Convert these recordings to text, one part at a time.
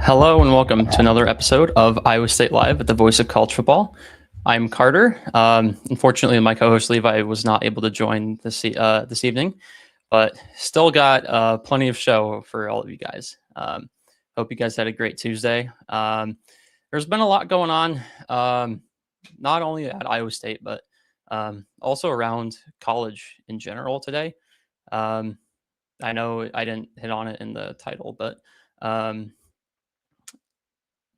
Hello and welcome to another episode of Iowa State Live at the Voice of College Football. I'm Carter. Unfortunately, my co-host Levi was not able to join this evening, but still got plenty of show for all of you guys. Hope you guys had a great Tuesday. There's been a lot going on, not only at Iowa State, but also around college in general today. I know I didn't hit on it in the title, but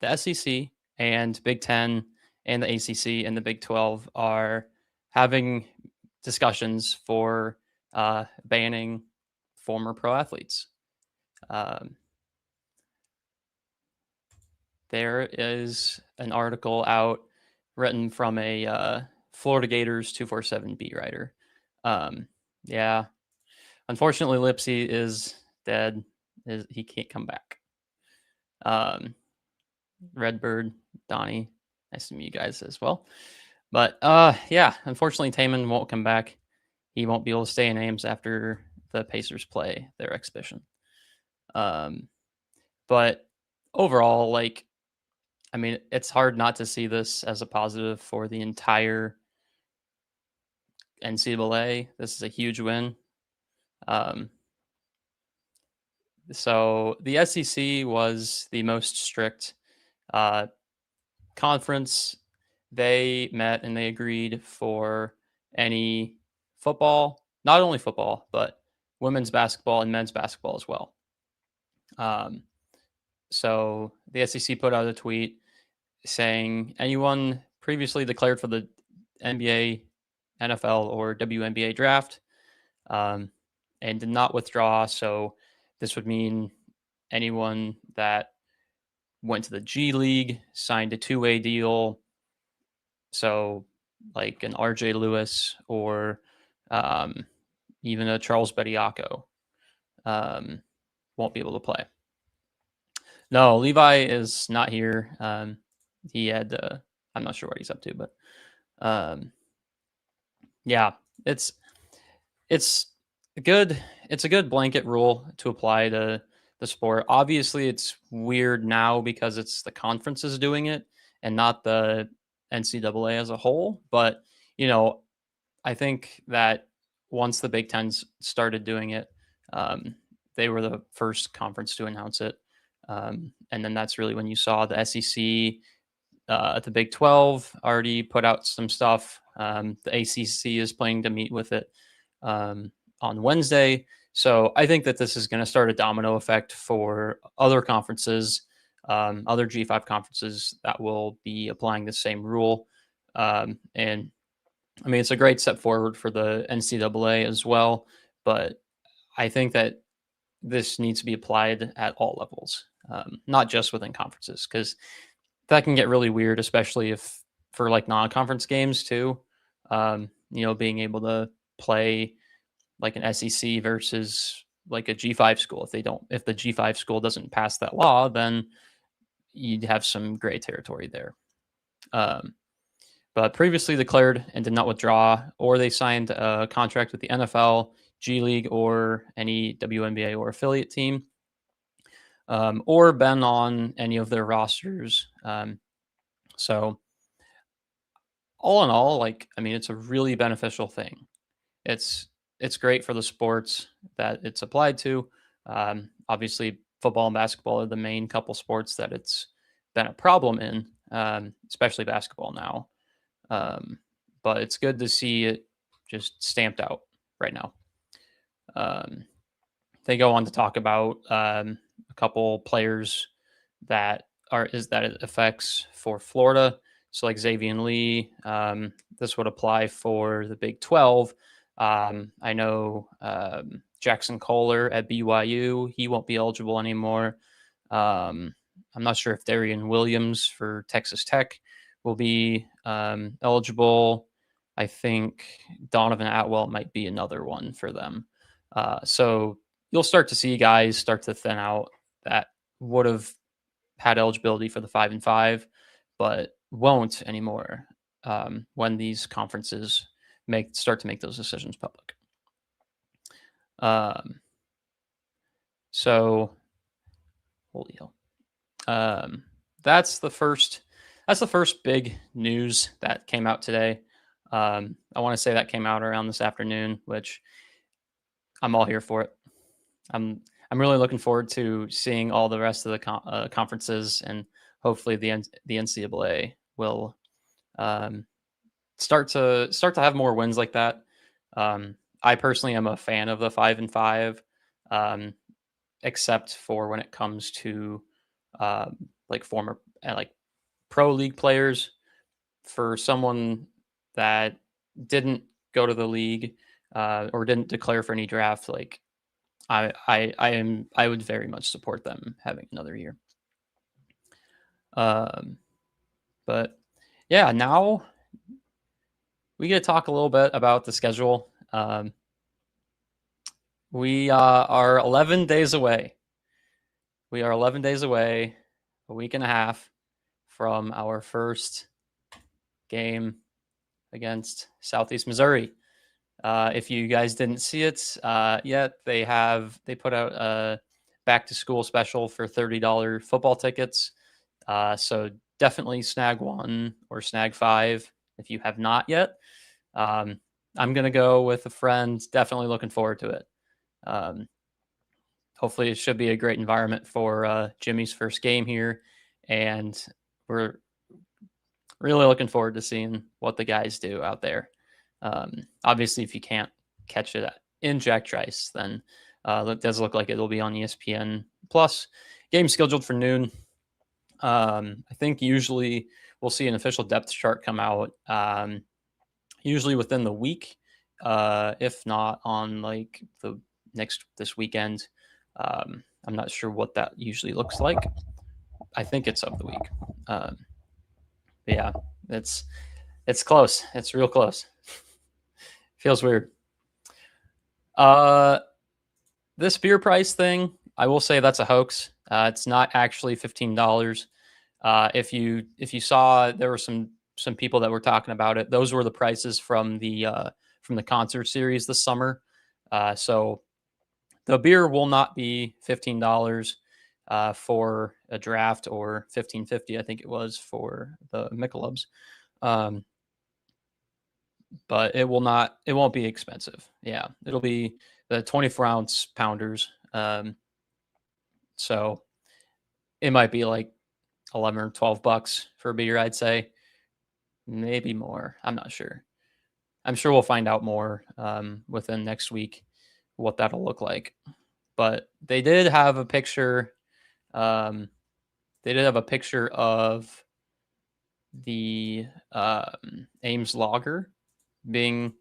the SEC and Big Ten and the ACC and the Big 12 are having discussions for banning former pro athletes. There is an article out written from a Florida Gators 247 beat writer. Yeah, unfortunately, Lipsy is dead. He can't come back. Redbird, Donnie, nice to meet you guys as well. But yeah, unfortunately, Taman won't come back. He won't be able to stay in Ames after the Pacers play their exhibition. But overall, I mean, it's hard not to see this as a positive for the entire NCAA. This is a huge win. So the SEC was the most strict conference. They met and they agreed for any football, not only football, but women's basketball and men's basketball as well. So the SEC put out a tweet saying anyone previously declared for the NBA, NFL, or WNBA draft and did not withdraw. So this would mean anyone that went to the G League, signed a two-way deal. So like an RJ Lewis or even a Charles Bediako won't be able to play. No, Levi is not here. He had, I'm not sure what he's up to, but yeah, it's a good blanket rule to apply to the sport. Obviously, it's weird now because it's the conferences doing it and not the NCAA as a whole. But I think that once the Big Ten started doing it, they were the first conference to announce it, and then that's really when you saw the SEC, the Big 12 already put out some stuff. The ACC is planning to meet with it on Wednesday. So I think that this is going to start a domino effect for other conferences, other G5 conferences that will be applying the same rule. And I mean, it's a great step forward for the NCAA as well, but I think that this needs to be applied at all levels, not just within conferences, because that can get really weird, especially if for like non-conference games too. Being able to play like an SEC versus like a G5 school. If the G5 school doesn't pass that law, then you'd have some gray territory there. But previously declared and did not withdraw, or they signed a contract with the NFL, G League, or any WNBA or affiliate team, or been on any of their rosters. So all in all, it's a really beneficial thing. It's great for the sports that it's applied to. Obviously, football and basketball are the main couple sports that it's been a problem in, especially basketball now. But it's good to see it just stamped out right now. They go on to talk about a couple players that it affects for Florida. So like Xavier Lee, this would apply for the Big 12. I know Jackson Kohler at BYU, he won't be eligible anymore. I'm not sure if Darian Williams for Texas Tech will be eligible. I think Donovan Atwell might be another one for them. So you'll start to see guys start to thin out that would have had eligibility for the 5-5, but won't anymore when these conferences start to make those decisions public. So, holy hell. Um, that's the first. That's the first big news that came out today. I want to say that came out around this afternoon, which I'm all here for it. I'm I'm really looking forward to seeing all the rest of the conferences, and hopefully the NCAA will um, start to have more wins like that. I personally am a fan of the 5-5, um, except for when it comes to like former like pro league players. For someone that didn't go to the league or didn't declare for any draft, like I would very much support them having another year. Um, but yeah, now we get to talk a little bit about the schedule. We are 11 days away. We are 11 days away, a week and a half from our first game against Southeast Missouri. If you guys didn't see it yet, they put out a back to school special for $30 football tickets. So definitely snag one or snag five if you have not yet. I'm gonna go with a friend. Definitely looking forward to it. Um, Hopefully, it should be a great environment for Jimmy's first game here, and we're really looking forward to seeing what the guys do out there. Obviously, if you can't catch it in Jack Trice, then it does look like it'll be on ESPN Plus. Game scheduled for noon. I think usually we'll see an official depth chart come out usually within the week, if not on like this weekend. I'm not sure what that usually looks like. I think it's of the week. Yeah, it's close. It's real close. Feels weird. This beer price thing, I will say that's a hoax. It's not actually $15. If you saw, there were some people that were talking about it. Those were the prices from the concert series this summer. So the beer will not be $15 for a draft, or $15.50, I think it was, for the Michelobs. But it won't be expensive. Yeah, it'll be the 24-ounce pounders. So it might be like 11 or $12 for a beer, I'd say. Maybe more. I'm not sure. I'm sure we'll find out more within next week what that'll look like. But they did have a picture. They did have a picture of the Ames Lager being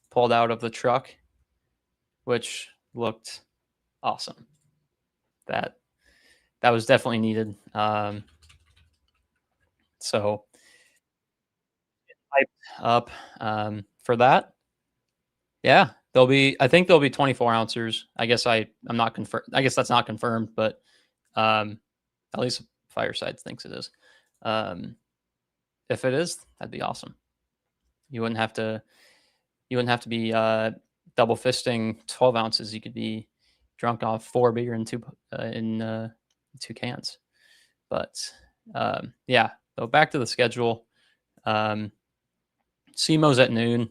pulled out of the truck, which looked awesome. That was definitely needed. So hyped up for that. Yeah, I think there'll be 24 ounces. I guess I'm not confirmed. I guess that's not confirmed, but at least Fireside thinks it is. If it is, that'd be awesome. You wouldn't have to. You wouldn't have to be double fisting 12 ounces. You could be drunk off 4 beer in two cans. But yeah. So back to the schedule. SEMO's at noon.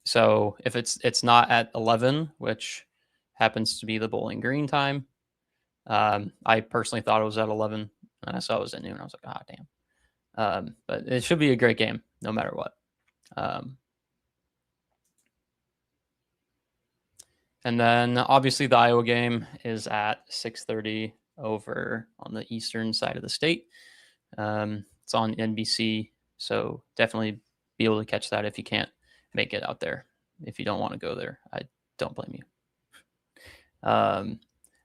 So if it's not at 11, which happens to be the Bowling Green time, I personally thought it was at 11, and I saw it was at noon. I was like, ah, damn. But it should be a great game, no matter what. And then obviously the Iowa game is at 6:30 over on the eastern side of the state. It's on NBC, so definitely be able to catch that if you can't make it out there. If you don't want to go there, I don't blame you.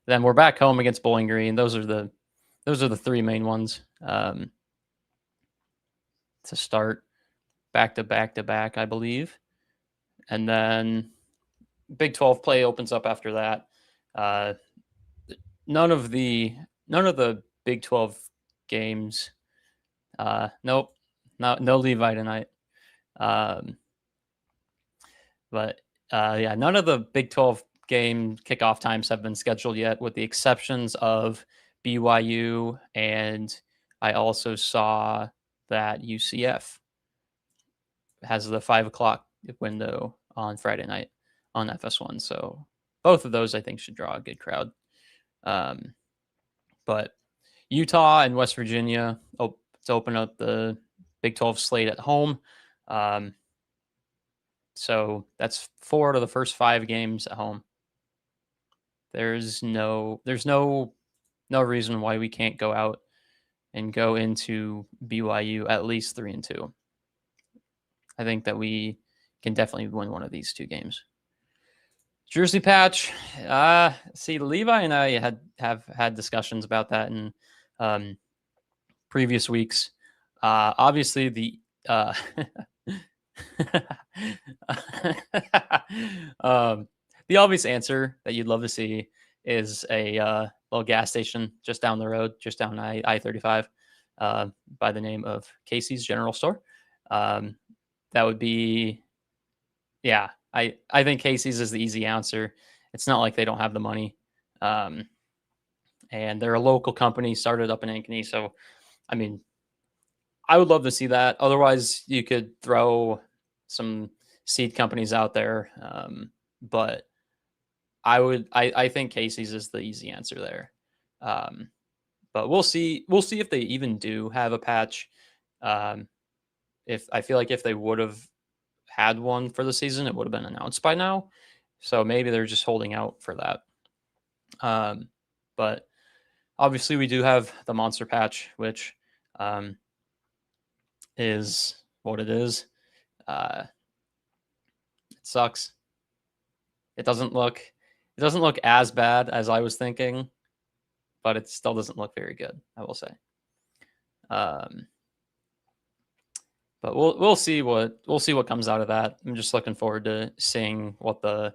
Then we're back home against Bowling Green. Those are the three main ones to start back to back, I believe. And then Big 12 play opens up after that. None of the Big 12 games. Nope, no Levi tonight. But yeah, none of the Big 12 game kickoff times have been scheduled yet, with the exceptions of BYU, and I also saw that UCF has the 5 o'clock window on Friday night on FS1. So both of those I think should draw a good crowd. But Utah and West Virginia to open up the Big 12 slate at home. So that's 4 out of the first 5 games at home. There's no reason why we can't go out and go into BYU at least 3-2. I think that we can definitely win one of these 2 games. Jersey patch. See, Levi and I have had discussions about that in previous weeks. Obviously, the the obvious answer that you'd love to see is a little gas station just down the road, just down I-35, by the name of Casey's General Store. That would be, yeah. I think Casey's is the easy answer. It's not like they don't have the money, and they're a local company started up in Ankeny. So, I mean, I would love to see that. Otherwise, you could throw some seed companies out there, but I think Casey's is the easy answer there. But we'll see if they even do have a patch. If I feel like if they would have had one for the season, it would have been announced by now. So maybe they're just holding out for that. But obviously we do have the monster patch, which is what it is. It sucks. It doesn't look as bad as I was thinking, but it still doesn't look very good, I will say. But we'll see what comes out of that. I'm just looking forward to seeing what the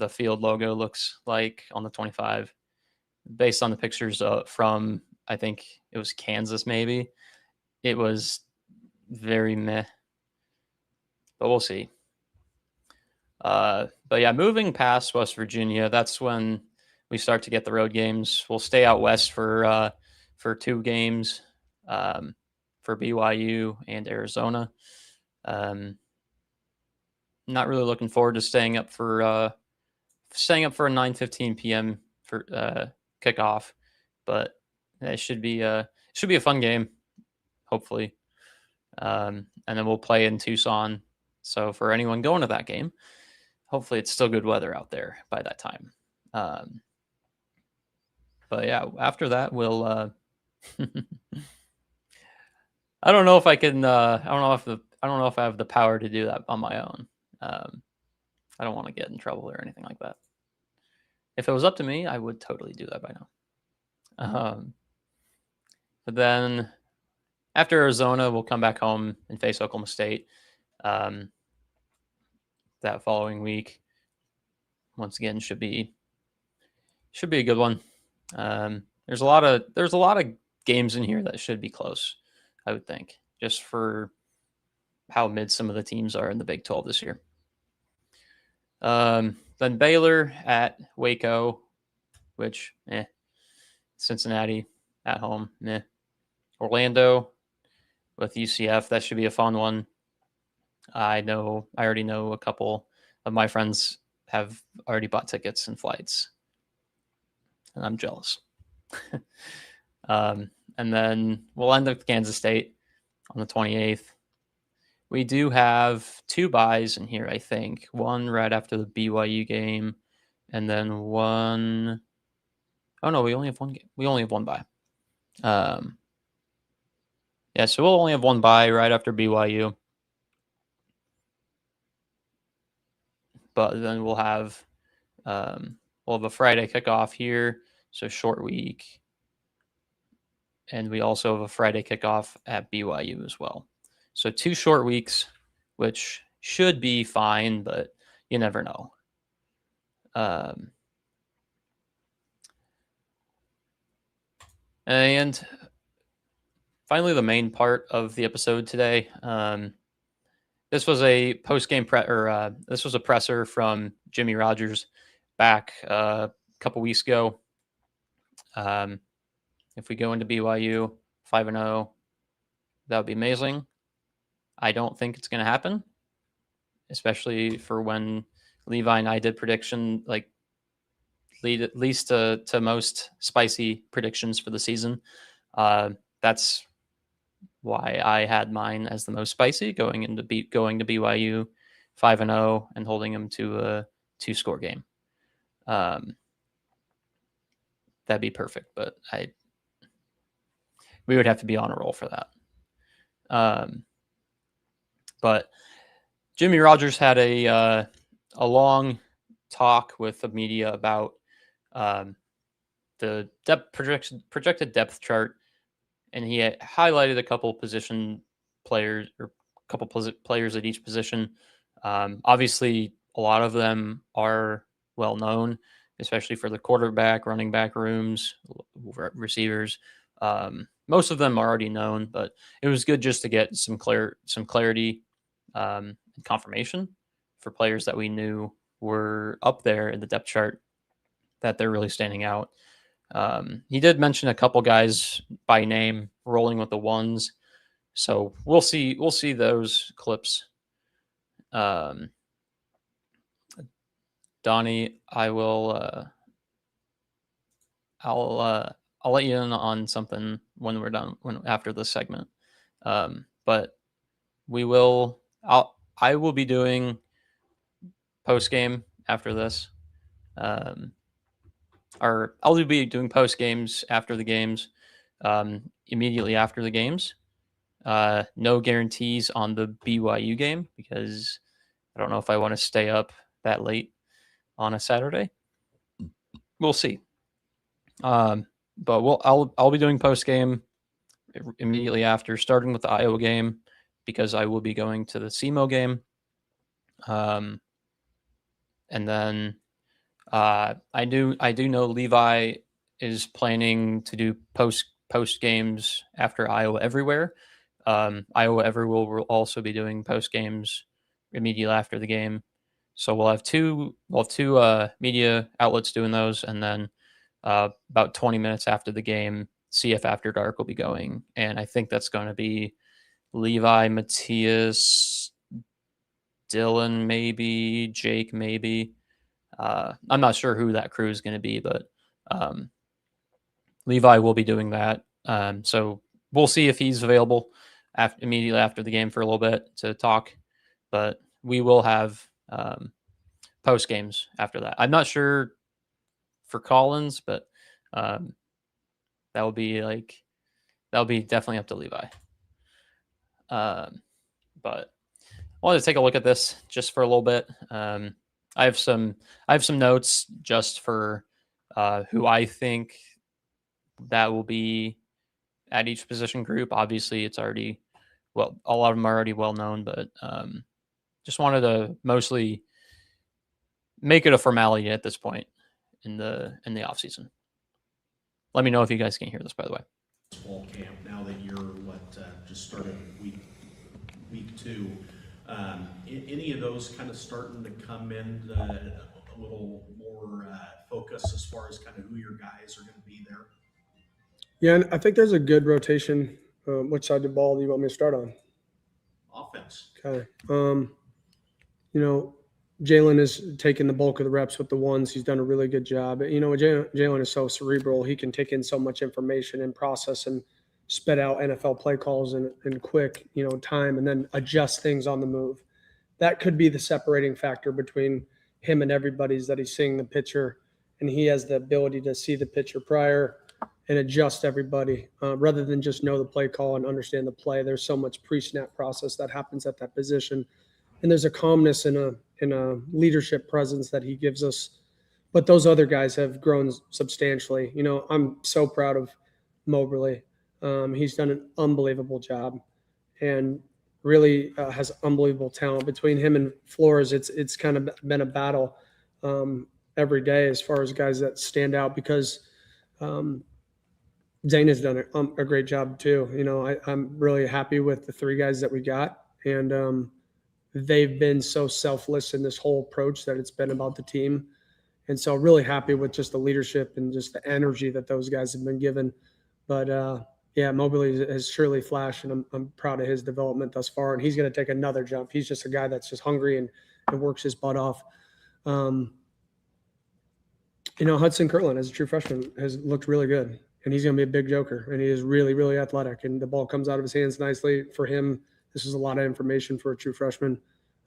field logo looks like on the 25, based on the pictures from, I think it was Kansas, maybe. It was very meh, but we'll see. But yeah, moving past West Virginia, that's when we start to get the road games. We'll stay out west for 2 games, for BYU and Arizona. Not really looking forward to staying up for a 9:15 p.m. for kickoff, but it should be a fun game, hopefully. And then we'll play in Tucson. So for anyone going to that game, hopefully it's still good weather out there by that time. But yeah, after that we'll. I don't know if I can. I don't know if I have the power to do that on my own. I don't want to get in trouble or anything like that. If it was up to me, I would totally do that by now. But then after Arizona, we'll come back home and face Oklahoma State that following week. Once again, should be a good one. There's a lot of games in here that should be close, I would think, just for how mid some of the teams are in the Big 12 this year. Then Baylor at Waco, which Cincinnati at home, Orlando with UCF, that should be a fun one. I already know a couple of my friends have already bought tickets and flights, and I'm jealous. And then we'll end up with Kansas State on the 28th. We do have 2 buys in here, I think. One right after the BYU game, and then one. Oh no, we only have one game. We only have one buy. Yeah, so we'll only have one buy right after BYU. But then we'll have a Friday kickoff here, so short week. And we also have a Friday kickoff at BYU as well. So 2 short weeks, which should be fine, but you never know. And finally, the main part of the episode today. This was a post-game this was a presser from Jimmy Rogers back a couple weeks ago. If we go into BYU 5-0, that would be amazing. I don't think it's going to happen, especially for when Levi and I did prediction, like lead at least to most spicy predictions for the season. That's why I had mine as the most spicy, going to BYU 5-0 and holding them to a 2-score game. That'd be perfect, but we would have to be on a roll for that. But Jimmy Rogers had a long talk with the media about the projected depth chart, and he had highlighted a couple position players or a couple players at each position. Obviously, a lot of them are well known, especially for the quarterback, running back rooms, receivers. Most of them are already known, but it was good just to get some clarity and confirmation for players that we knew were up there in the depth chart, that they're really standing out. He did mention a couple guys by name rolling with the ones, so we'll see those clips. Donnie, I'll let you in on something when we're done, after this segment. But I will be doing post game after this. Or I'll be doing post games after the games, immediately after the games. No guarantees on the BYU game because I don't know if I want to stay up that late on a Saturday. We'll see. But I'll be doing post game immediately after, starting with the Iowa game because I will be going to the SEMO game. And then I do know Levi is planning to do post games after Iowa Everywhere. Iowa Everywhere will also be doing post games immediately after the game. So we'll have two media outlets doing those, and then about 20 minutes after the game, CF After Dark will be going, and I think that's going to be Levi, Matthias, Dylan, maybe Jake, maybe. I'm not sure who that crew is going to be, but Levi will be doing that. So we'll see if he's available immediately after the game for a little bit to talk. But we will have post games after that. I'm not sure for Collins, but that will be definitely up to Levi. But I wanted to take a look at this just for a little bit. I have some notes just for who I think that will be at each position group. Obviously, it's already a lot of them are already well known, but just wanted to mostly make it a formality at this point in the off season. Let me know if you guys can hear this, by the way. Fall camp. Now that you're just started week 2. Any of those kind of starting to come in a little more focus as far as kind of who your guys are going to be there? Yeah, and I think there's a good rotation. Which side of the ball do you want me to start on? Offense. Okay. Jalen is taking the bulk of the reps with the ones. He's done a really good job. Jalen is so cerebral. He can take in so much information and process and spit out NFL play calls in quick, time, and then adjust things on the move. That could be the separating factor between him and everybody's that he's seeing the picture, and he has the ability to see the picture prior and adjust everybody rather than just know the play call and understand the play. There's so much pre-snap process that happens at that position, and there's a calmness and a leadership presence that he gives us. But those other guys have grown substantially. I'm so proud of Moberly. He's done an unbelievable job and really has unbelievable talent. Between him and Flores, it's kind of been a battle every day as far as guys that stand out because Zane has done a great job too. I'm really happy with the 3 guys that we got, and they've been so selfless in this whole approach that it's been about the team. And so really happy with just the leadership and just the energy that those guys have been given. But yeah, Mobley has surely flashed, and I'm proud of his development thus far. And he's going to take another jump. He's just a guy that's just hungry and works his butt off. Hudson Curlin as a true freshman has looked really good, and he's going to be a big joker, and he is really, really athletic, and the ball comes out of his hands nicely. For him, this is a lot of information for a true freshman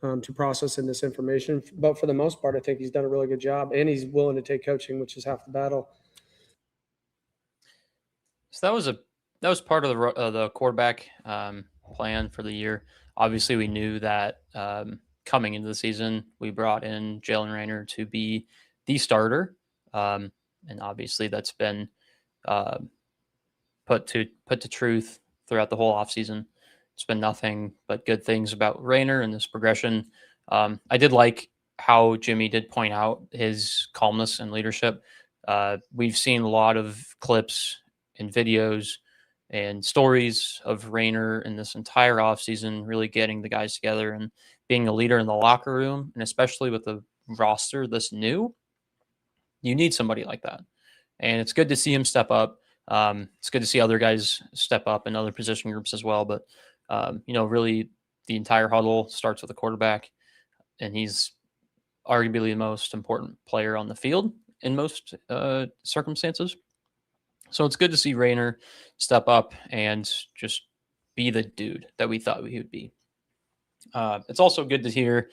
to process in this information. But for the most part, I think he's done a really good job, and he's willing to take coaching, which is half the battle. So that was part of the quarterback plan for the year. Obviously, we knew that coming into the season, we brought in Jalen Raynor to be the starter, and obviously that's been put to truth throughout the whole offseason. It's been nothing but good things about Raynor and this progression. I did like how Jimmy did point out his calmness and leadership. We've seen a lot of clips and videos and stories of Raynor in this entire offseason, really getting the guys together and being a leader in the locker room. And especially with the roster this new, you need somebody like that. And it's good to see him step up. It's good to see other guys step up in other position groups as well. But, really the entire huddle starts with the quarterback, and he's arguably the most important player on the field in most circumstances. So it's good to see Raynor step up and just be the dude that we thought he would be. It's also good to hear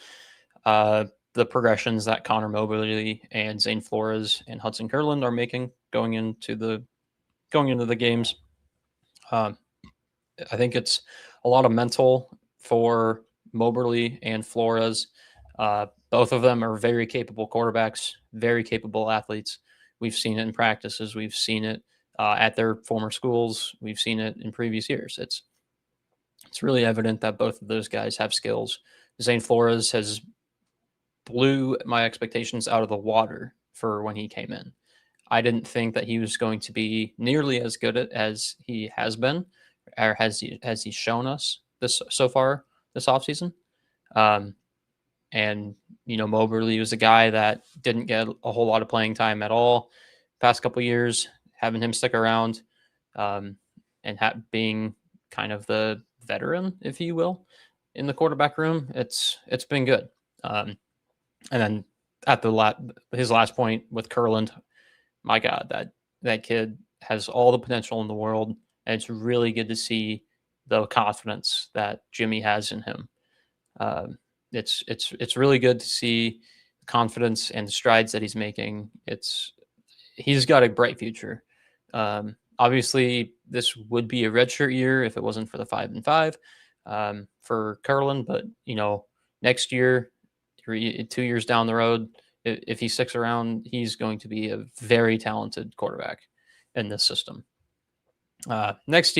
the progressions that Connor Mobley and Zane Flores and Hudson Curlin are making going into the games. I think it's a lot of mental for Mobley and Flores. Both of them are very capable quarterbacks, very capable athletes. We've seen it in practices. We've seen it at their former schools. We've seen it in previous years. It's really evident that both of those guys have skills. Zane Flores has blew my expectations out of the water for when he came in. I didn't think that he was going to be nearly as good as he has been, or has he shown us this so far this offseason. And Mobley was a guy that didn't get a whole lot of playing time at all past couple of years. Having him stick around and being kind of the veteran, if you will, in the quarterback room, it's been good. And then at his last point with Curland, my God, that kid has all the potential in the world, and it's really good to see the confidence that Jimmy has in him. It's really good to see the confidence and the strides that he's making. He's got a bright future. Obviously, this would be a redshirt year if it wasn't for the 5-5 for Curlin, but next year, 2 years down the road, if he sticks around, he's going to be a very talented quarterback in this system. Next,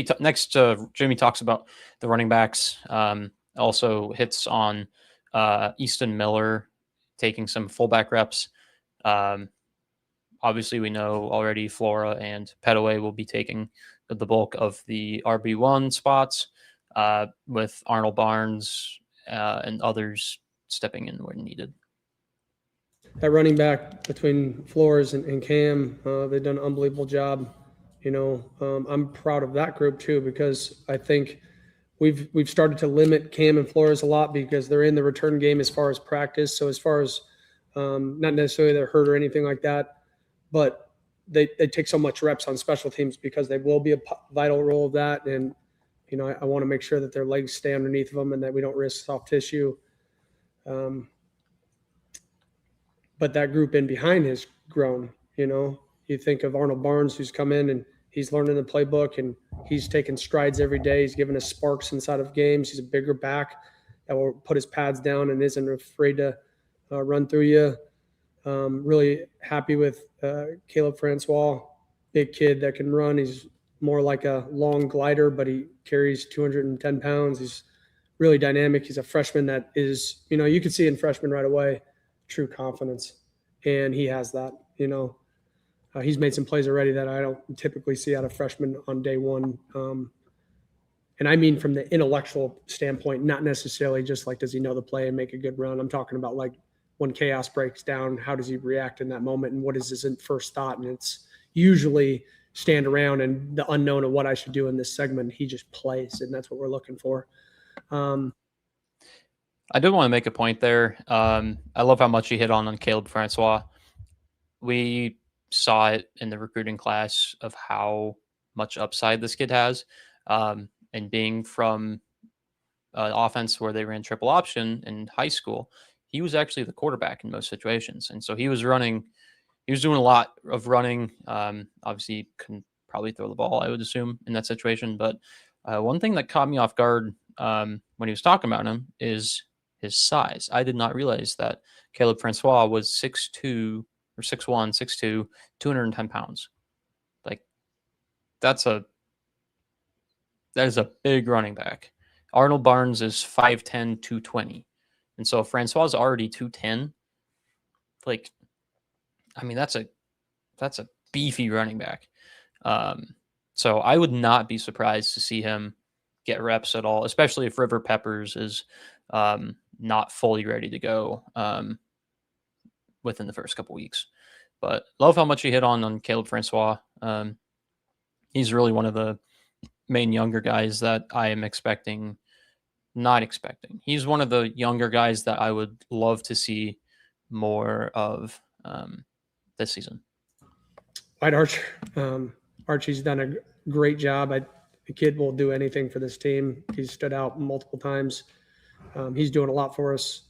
Jimmy talks about the running backs. Also hits on Easton Miller taking some fullback reps. Obviously, we know already Flora and Petaway will be taking the bulk of the RB1 spots, with Arnold Barnes and others stepping in where needed. That running back between Flores and Cam, they've done an unbelievable job. I'm proud of that group too, because I think we've started to limit Cam and Flores a lot because they're in the return game as far as practice. So as far as not necessarily they're hurt or anything like that, but they take so much reps on special teams because they will be a vital role of that. And, I want to make sure that their legs stay underneath of them and that we don't risk soft tissue. But that group in behind has grown. You think of Arnold Barnes, who's come in and he's learning the playbook and he's taking strides every day. He's giving us sparks inside of games. He's a bigger back that will put his pads down and isn't afraid to run through you. Really happy with Caleb Francois, big kid that can run. He's more like a long glider, but he carries 210 pounds. He's really dynamic. He's a freshman that is, you can see in freshmen right away, true confidence. And he has that, he's made some plays already that I don't typically see out of freshmen on day one. And I mean from the intellectual standpoint, not necessarily just like, does he know the play and make a good run? I'm talking about like when chaos breaks down, how does he react in that moment? And what is his first thought? And it's usually stand around and the unknown of what I should do in this segment. He just plays, and that's what we're looking for. I did want to make a point there. I love how much you hit on Caleb Francois. We saw it in the recruiting class of how much upside this kid has. And being from an offense where they ran triple option in high school, he was actually the quarterback in most situations. And so he was doing a lot of running. Obviously, he couldn't probably throw the ball, I would assume, in that situation. But one thing that caught me off guard when he was talking about him is his size. I did not realize that Caleb Francois was 6'2" or 6'1", 6'2", 210 pounds. Like, that is a big running back. Arnold Barnes is 5'10", 220. And so Francois is already 210. Like, I mean, that's a beefy running back. So I would not be surprised to see him get reps at all, especially if River Peppers is not fully ready to go within the first couple weeks. But love how much you hit on Caleb Francois. He's really one of the main younger guys that I am not expecting. He's one of the younger guys that I would love to see more of this season. White Archer. Archie's done a great job. The kid will do anything for this team. He's stood out multiple times. He's doing a lot for us.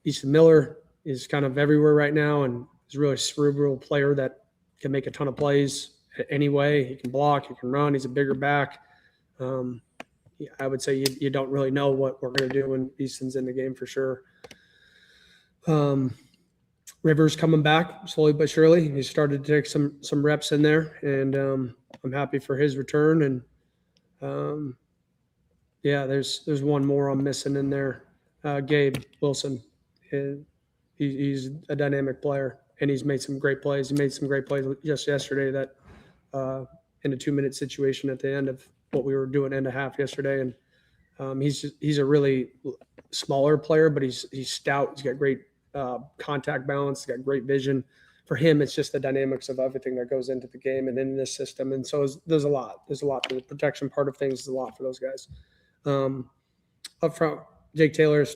Easton Miller is kind of everywhere right now, and is a really cerebral player that can make a ton of plays anyway. He can block, he can run. He's a bigger back. I would say you don't really know what we're going to do when Easton's in the game for sure. Rivers coming back slowly but surely. He started to take some reps in there, and I'm happy for his return. And there's one more I'm missing in there. Gabe Wilson. He's a dynamic player, and he's made some great plays. He made some great plays just yesterday that in a 2-minute situation at the end of what we were doing end of half yesterday. And he's a really smaller player, but he's stout. He's got great contact balance. He's got great vision. For him, it's just the dynamics of everything that goes into the game and in this system. And so there's a lot. There's a lot. The protection part of things is a lot for those guys. Up front, Jake Taylor's.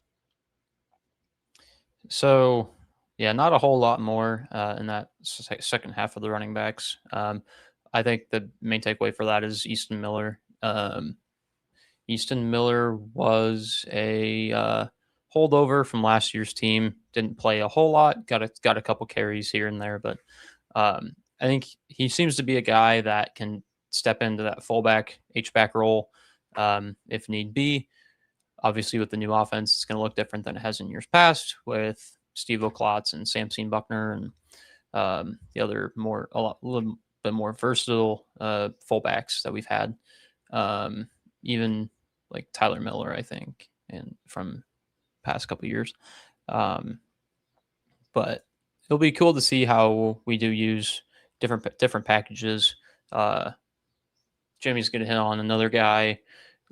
So, yeah, not a whole lot more in that second half of the running backs. I think the main takeaway for that is Easton Miller. Easton Miller was a holdover from last year's team. Didn't play a whole lot. Got a couple carries here and there, but I think he seems to be a guy that can step into that fullback H-back role if need be. Obviously, with the new offense, it's going to look different than it has in years past with Steve O'Klotz and Samson Buckner and the other a little bit more versatile fullbacks that we've had. Even like Tyler Miller, I think, and from past couple years. But it'll be cool to see how we do use different packages. Jimmy's going to hit on another guy a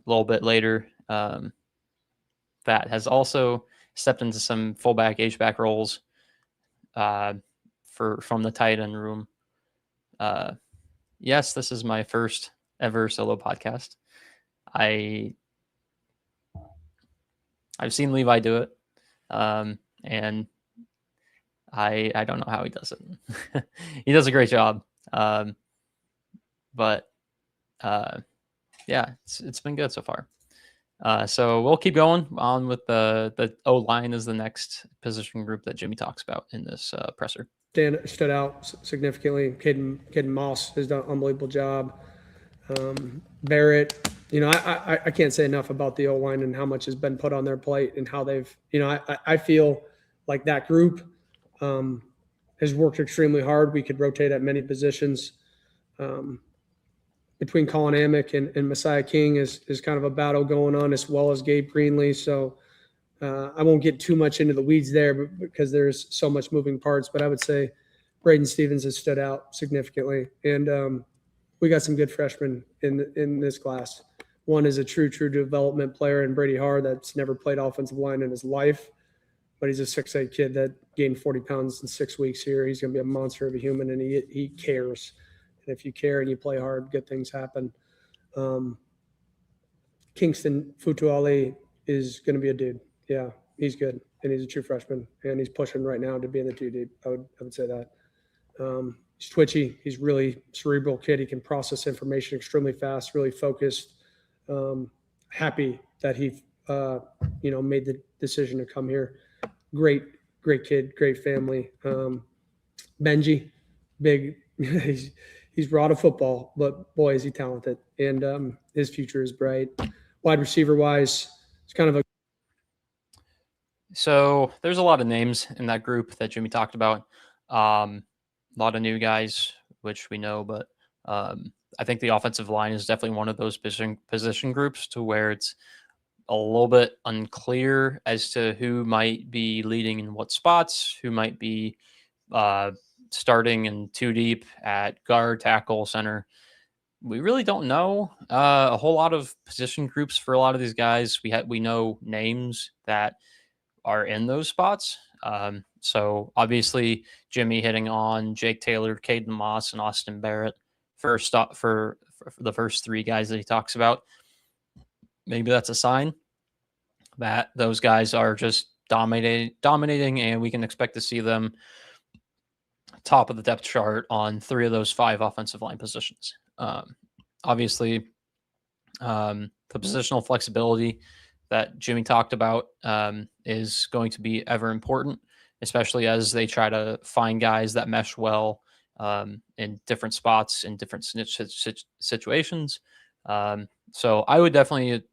little bit later that has also stepped into some fullback H-back roles from the tight end room. Yes, this is my first ever solo podcast. I've seen Levi do it, and I don't know how he does it. He does a great job, but it's been good so far. So we'll keep going on with the O-line is the next position group that Jimmy talks about in this presser. Stood out significantly. Caden Moss has done an unbelievable job. Barrett, I can't say enough about the O-line and how much has been put on their plate and how they've, I feel like that group has worked extremely hard. We could rotate at many positions. Between Colin Amick and Messiah King is kind of a battle going on, as well as Gabe Greenlee. So I won't get too much into the weeds there because there's so much moving parts. But I would say Braden Stevens has stood out significantly. And we got some good freshmen in this class. One is a true development player in Brady Harr that's never played offensive line in his life. But he's a 6'8" kid that gained 40 pounds in 6 weeks here. He's going to be a monster of a human, and he cares. And if you care and you play hard, good things happen. Kingston Futuale is going to be a dude. Yeah, he's good, and he's a true freshman, and he's pushing right now to be in the 2 deep. I would say that. He's twitchy. He's really cerebral kid. He can process information extremely fast, really focused. Happy that he, made the decision to come here. Great kid, great family. Benji, big, he's raw to football, but boy, is he talented. And his future is bright. Wide receiver wise, it's kind of a. So there's a lot of names in that group that Jimmy talked about. A lot of new guys, which we know, but I think the offensive line is definitely one of those position groups to where it's a little bit unclear as to who might be leading in what spots, who might be starting in 2 deep at guard, tackle, center. We really don't know a whole lot of position groups for a lot of these guys. We know names that are in those spots. So obviously Jimmy hitting on Jake Taylor, Caden Moss, and Austin Barrett for the first 3 guys that he talks about. Maybe that's a sign that those guys are just dominating, and we can expect to see them top of the depth chart on 3 of those 5 offensive line positions. Obviously, the positional flexibility that Jimmy talked about is going to be ever important, especially as they try to find guys that mesh well in different spots, in different situations. So I would definitely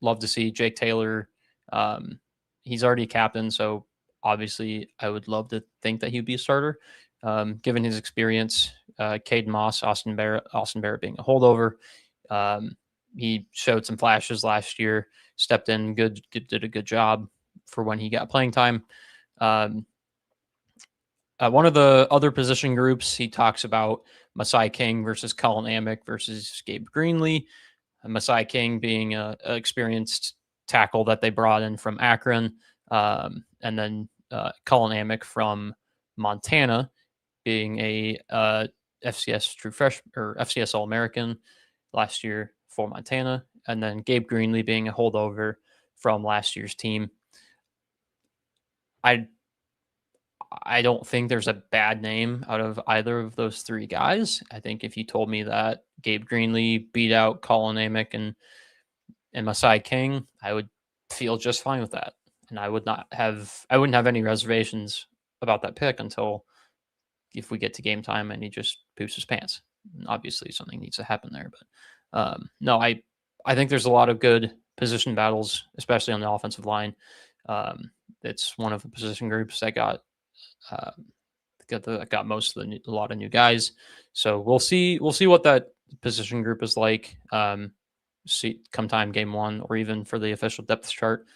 love to see Jake Taylor. He's already captain, so obviously I would love to think that he'd be a starter. Given his experience, Caden Moss, Austin Barrett being a holdover. He showed some flashes last year, stepped in, did a good job for when he got playing time. One of the other position groups, he talks about Masai King versus Colin Amick versus Gabe Greenlee. Masai King being an experienced tackle that they brought in from Akron, and then Colin Amick from Montana being a FCS true freshman or FCS All-American last year for Montana, and then Gabe Greenlee being a holdover from last year's team. I don't think there's a bad name out of either of those 3 guys. I think if you told me that Gabe Greenlee beat out Colin Amick and Masai King, I would feel just fine with that. And I wouldn't have any reservations about that pick until if we get to game time and he just poops his pants. And obviously something needs to happen there. But no, I think there's a lot of good position battles, especially on the offensive line. It's one of the position groups that got most of a lot of new guys. So we'll see what that position group is like. See come time game 1 or even for the official depth chart.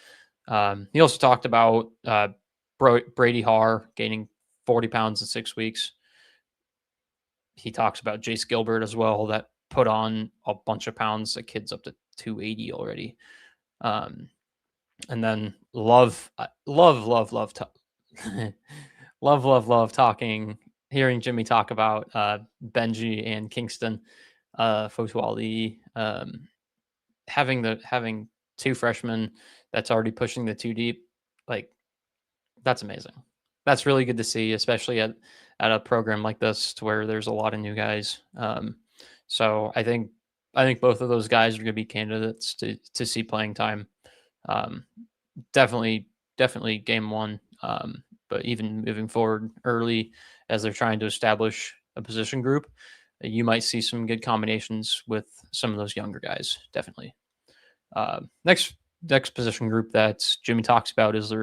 He also talked about Brady Haar gaining 40 pounds in 6 weeks. He talks about Jace Gilbert as well, that put on a bunch of pounds. The kid's up to 280 already. And then love talking, hearing Jimmy talk about Benji and Kingston Fotuali, having 2 freshmen that's already pushing the 2 deep, like that's amazing. That's really good to see, especially at a program like this to where there's a lot of new guys. So I think both of those guys are going to be candidates to see playing time. Definitely game 1. But even moving forward early as they're trying to establish a position group, you might see some good combinations with some of those younger guys. Definitely. Next position group that Jimmy talks about is the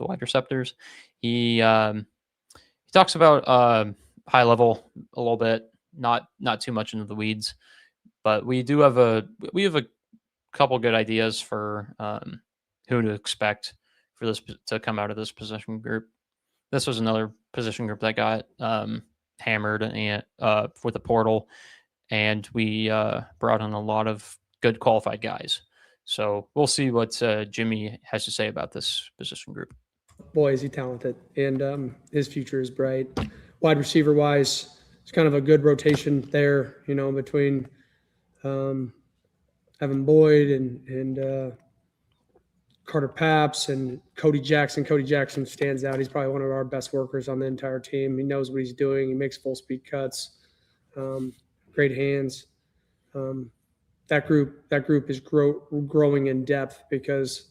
wide receptors. He talks about high level a little bit, not too much into the weeds, but we have a couple good ideas for who to expect for this to come out of this position group. This was another position group that got hammered and with the portal, and we brought in a lot of good qualified guys. So we'll see what Jimmy has to say about this position group. Boy, is he talented, and his future is bright. Wide receiver wise, it's kind of a good rotation there, between Evan Boyd and Carter Paps and Cody Jackson. Cody Jackson stands out. He's probably one of our best workers on the entire team. He knows what he's doing. He makes full speed cuts, great hands. That group is growing in depth because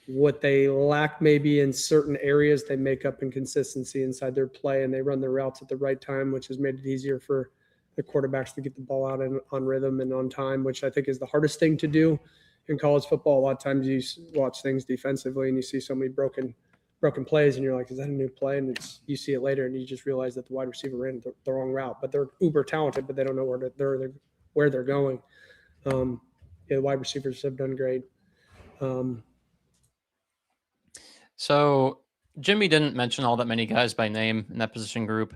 what they lack maybe in certain areas, they make up in consistency inside their play, and they run their routes at the right time, which has made it easier for the quarterbacks to get the ball out on rhythm and on time, which I think is the hardest thing to do in college football. A lot of times you watch things defensively and you see so many broken plays, and you're like, is that a new play? And you see it later and you just realize that the wide receiver ran the wrong route, but they're uber talented, but they don't know where they're going. The wide receivers have done great. So Jimmy didn't mention all that many guys by name in that position group.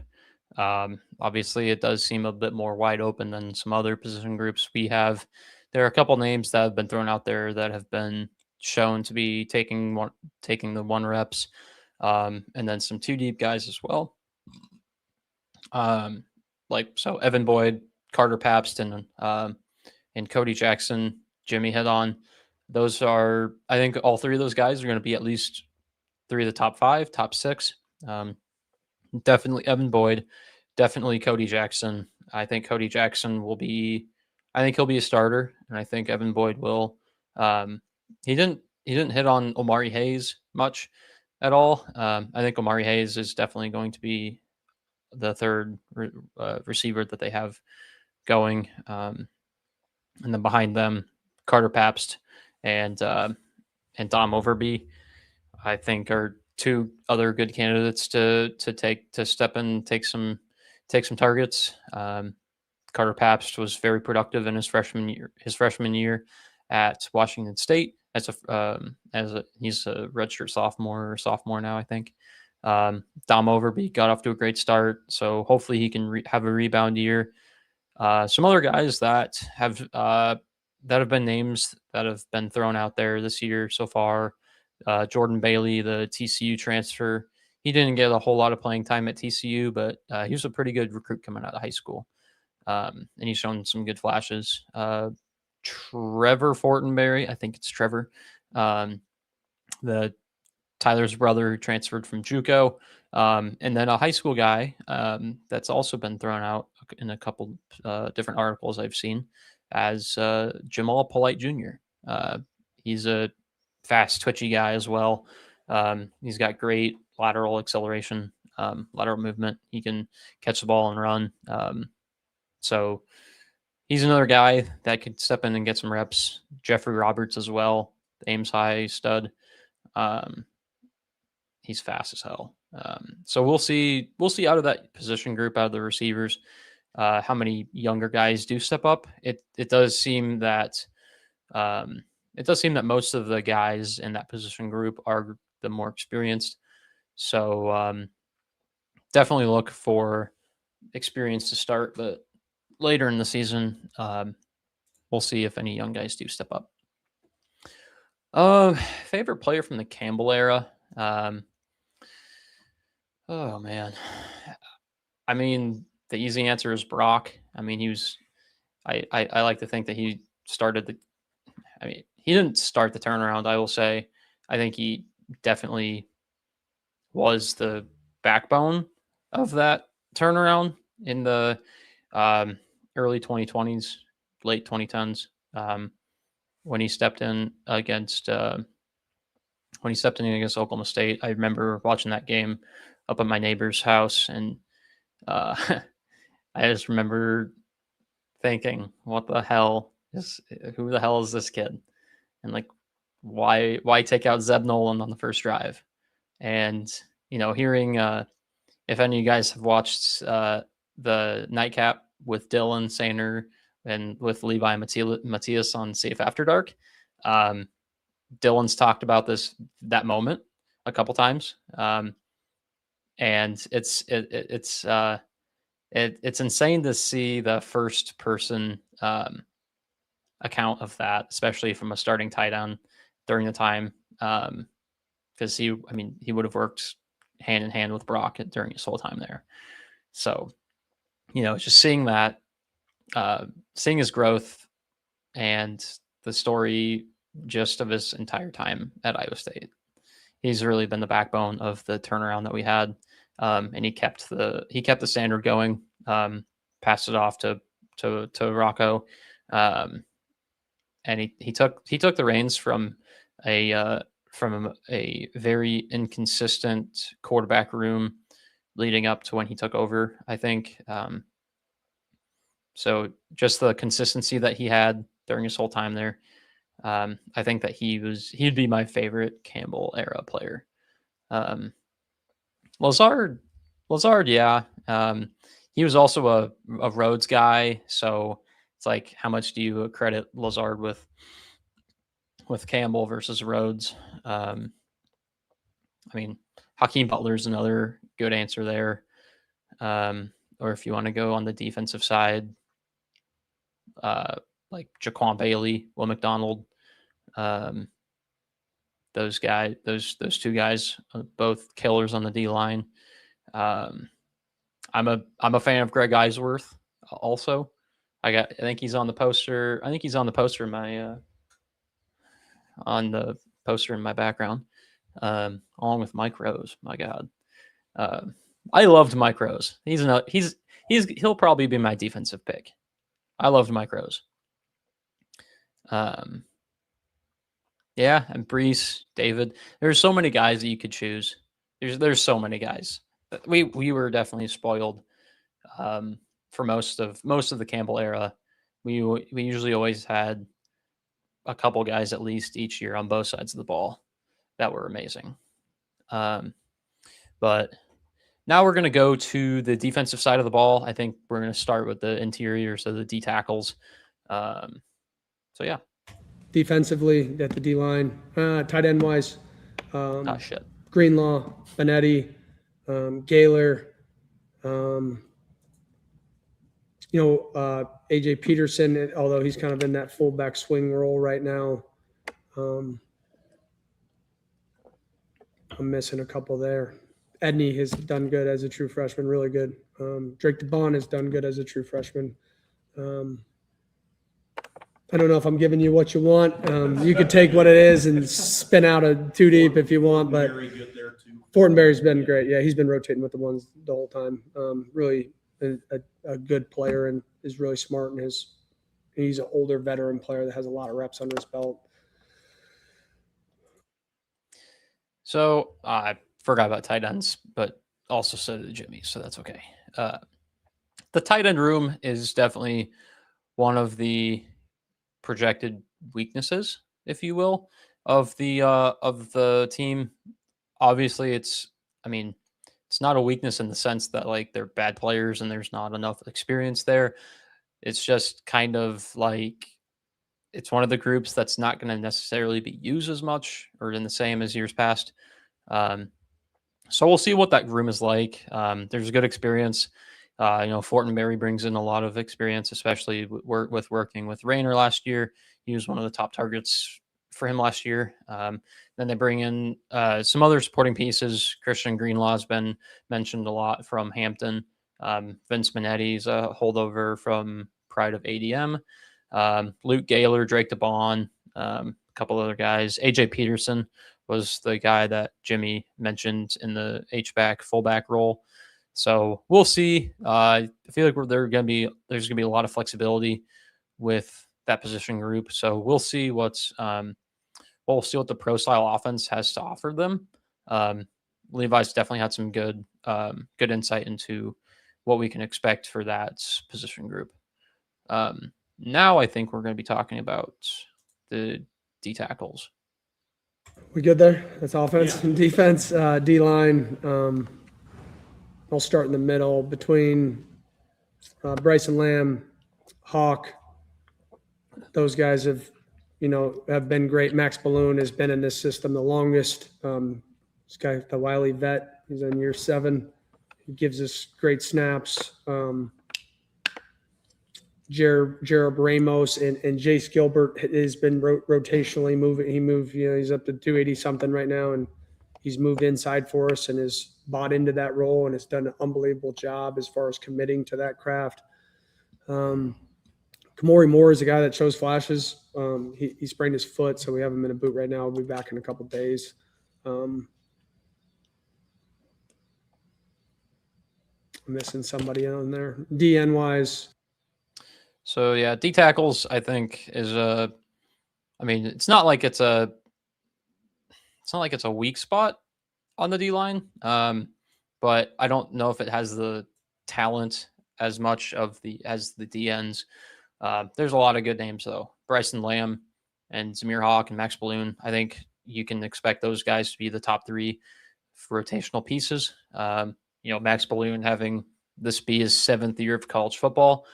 Obviously, it does seem a bit more wide open than some other position groups we have. There are a couple names that have been thrown out there that have been shown to be taking the 1 reps, and then some 2 deep guys as well. So Evan Boyd, Carter Papston, and Cody Jackson. Jimmy hit on. Those are, I think, all 3 of those guys are going to be at least 3 of the top 5, top 6. Definitely Evan Boyd, definitely Cody Jackson. I think Cody Jackson will be. I think he'll be a starter, and I think Evan Boyd will. He didn't hit on Omari Hayes much at all. I think Omari Hayes is definitely going to be the third receiver that they have going, and then behind them, Carter Pabst and Dom Overby, I think, are 2 other good candidates to step in and take some targets. Carter Pabst was very productive in his freshman year at Washington State he's a redshirt sophomore now, I think. Dom Overby got off to a great start, so hopefully he can have a rebound year. Some other guys that have been names that have been thrown out there this year so far. Jordan Bailey, the TCU transfer, he didn't get a whole lot of playing time at TCU, but he was a pretty good recruit coming out of high school, and he's shown some good flashes. Trevor Fortenberry, I think it's Trevor, the Tyler's brother who transferred from JUCO, and then a high school guy that's also been thrown out in a couple different articles I've seen as Jamal Polite Jr. He's a fast, twitchy guy as well. He's got great lateral acceleration, lateral movement. He can catch the ball and run. So he's another guy that could step in and get some reps. Jeffrey Roberts as well, the Ames High stud. He's fast as hell. So we'll see out of that position group, out of the receivers, how many younger guys do step up. It does seem that most of the guys in that position group are the more experienced. So definitely look for experience to start, but later in the season, we'll see if any young guys do step up. Favorite player from the Campbell era. Oh man, I mean, the easy answer is Brock. I mean, I like to think that he started he didn't start the turnaround, I will say. I think he definitely was the backbone of that turnaround in the early 2020s, late 2010s, when he stepped in against Oklahoma State. I remember watching that game up at my neighbor's house, and I just remember thinking, who the hell is this kid? And like, why take out Zeb Nolan on the first drive? And, hearing, if any of you guys have watched the Nightcap with Dylan Sainer and with Levi Matthias on Safe After Dark, Dylan's talked about that moment a couple times. And it's insane to see the first person account of that, especially from a starting tight end during the time. Because he would have worked hand in hand with Brock during his whole time there. So, just seeing that, seeing his growth and the story just of his entire time at Iowa State. He's really been the backbone of the turnaround that we had, and he kept the standard going. Passed it off to Rocco, um, and he took the reins a from a very inconsistent quarterback room leading up to when he took over. I think so. Just the consistency that he had during his whole time there. I think that he'd be my favorite Campbell era player. Lazard, yeah. He was also a Rhodes guy, so it's like, how much do you credit Lazard with Campbell versus Rhodes? I mean, Hakeem Butler's another good answer there. Or if you want to go on the defensive side, like Jaquan Bailey, Will McDonald, those two guys, both killers on the D line. I'm a fan of Greg Eisworth also. I think he's on the poster. I think he's on the poster in my background, along with Mike Rose. My God, I loved Mike Rose. He'll probably be my defensive pick. I loved Mike Rose. Yeah, and Brees, David. There's so many guys that you could choose. There's so many guys. We were definitely spoiled for most of the Campbell era. We usually always had a couple guys at least each year on both sides of the ball that were amazing. But now we're going to go to the defensive side of the ball. I think we're going to start with the interior, so the D tackles. So yeah. Defensively, at the D line, tight end wise, Shit. Greenlaw, Benetti, Gaylor, AJ Peterson, although he's kind of in that fullback swing role right now. I'm missing a couple there. Edney has done good as a true freshman, really good. Drake DeBon has done good as a true freshman. I don't know if I'm giving you what you want. You could take what it is and spin out a two deep if you want, but Fortenberry's been great. Yeah, he's been rotating with the ones the whole time. Really a good player and is really smart, and he's an older veteran player that has a lot of reps under his belt. So I forgot about tight ends, but also so did Jimmy, so that's okay. The tight end room is definitely one of the projected weaknesses, if you will, of the team. Obviously, it's not a weakness in the sense that like they're bad players and there's not enough experience there. It's just kind of like it's one of the groups that's not going to necessarily be used as much or in the same as years past. So we'll see what that room is like. There's good experience. Fortenberry brings in a lot of experience, especially with working with Rayner last year. He was one of the top targets for him last year. Then they bring in some other supporting pieces. Christian Greenlaw has been mentioned a lot from Hampton. Vince Minetti's a holdover from Pride of ADM. Luke Gaylor, Drake DeBon, a couple other guys. AJ Peterson was the guy that Jimmy mentioned in the H-back fullback role. So we'll see. I feel like there's going to be a lot of flexibility with that position group. So we'll see what the pro style offense has to offer them. Levi's definitely had some good insight into what we can expect for that position group. Now I think we're going to be talking about the D tackles. We good there? That's offense and defense. D line. I'll start in the middle between Bryson Lamb, Hawk. Those guys have been great. Max Balloon has been in this system the longest. This guy, the Wiley vet, he's in year 7. He gives us great snaps. Jared Ramos and Jace Gilbert has been rotationally moving. He moved, he's up to 280 something right now, and He's moved inside for us and has bought into that role and has done an unbelievable job as far as committing to that craft. Kamori Moore is a guy that shows flashes. He sprained his foot, so we have him in a boot right now. He'll be back in a couple days. I'm missing somebody on there. DN wise. So yeah, D tackles I think is I mean, it's not like it's a weak spot on the D line, but I don't know if it has the talent as much as the DNs. There's a lot of good names though. Bryson Lamb and Zamir Hawk and Max Balloon. I think you can expect those guys to be the top three rotational pieces. Max Balloon having this be his 7th year of college football.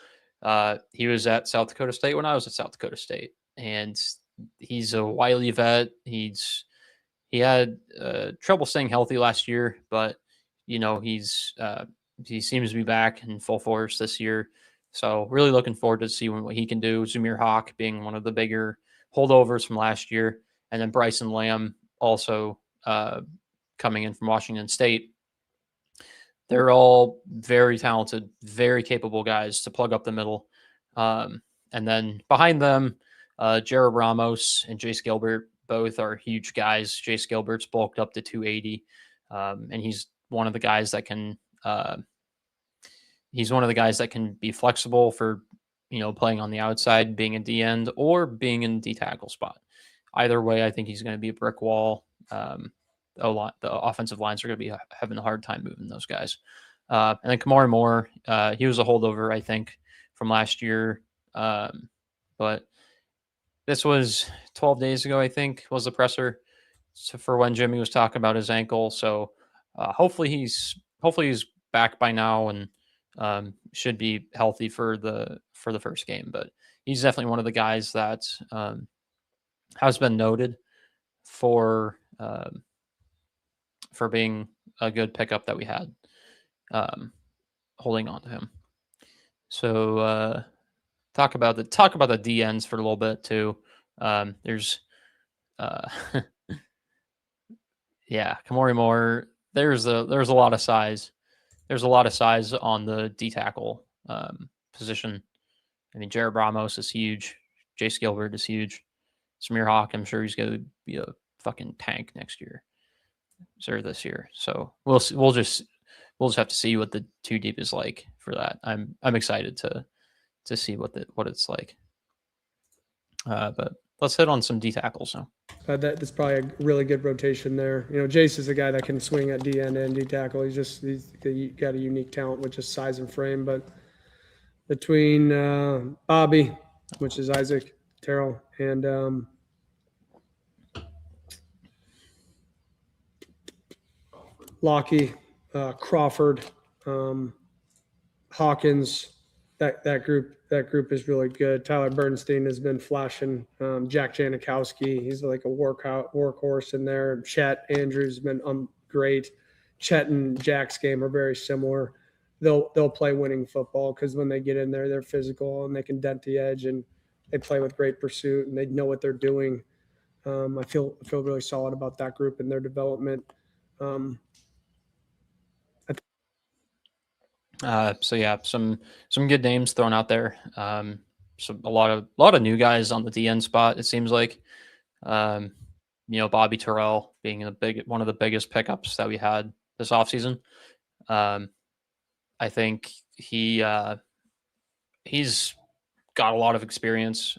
He was at South Dakota State when I was at South Dakota State, and he's a wily vet. He had trouble staying healthy last year, but he seems to be back in full force this year. So really looking forward to see what he can do. Zamir Hawk being one of the bigger holdovers from last year, and then Bryson Lamb also coming in from Washington State. They're all very talented, very capable guys to plug up the middle. And then behind them, Jared Ramos and Jace Gilbert both are huge guys. Jace Gilbert's bulked up to 280, and he's one of the guys that can be flexible for playing on the outside, being a D end or being in D tackle spot. Either way, I think he's going to be a brick wall. The offensive lines are going to be having a hard time moving those guys. And then Kamari Moore, he was a holdover, I think, from last year. But this was 12 days ago, I think, was the presser for when Jimmy was talking about his ankle. So hopefully he's back by now and should be healthy for the first game. But he's definitely one of the guys that has been noted for being a good pickup that we had, holding on to him. So talk about the DNs for a little bit too. There's Kamori Moore. There's a lot of size. There's a lot of size on the D tackle position. I mean, Jared Ramos is huge. Jace Gilbert is huge. Samir Hawk, I'm sure he's going to be a fucking tank next year. Or this year. So we'll just have to see what the 2 deep is like for that. I'm excited to see what it's like. But let's hit on some D tackles now. That's probably a really good rotation there. Jace is a guy that can swing at D end and D tackle. He's got a unique talent with just size and frame. But between Bobby, which is Isaac Terrell, and Lockie, Crawford, Hawkins, that group is really good. Tyler Bernstein has been flashing. Jack Janikowski, he's like a workhorse in there. Chet Andrews has been great. Chet and Jack's game are very similar. They'll play winning football because when they get in there, they're physical and they can dent the edge and they play with great pursuit and they know what they're doing. I feel really solid about that group and their development. So yeah, some good names thrown out there. So a lot of new guys on the DN spot. It seems like, Bobby Terrell being one of the biggest pickups that we had this offseason. I think he's got a lot of experience,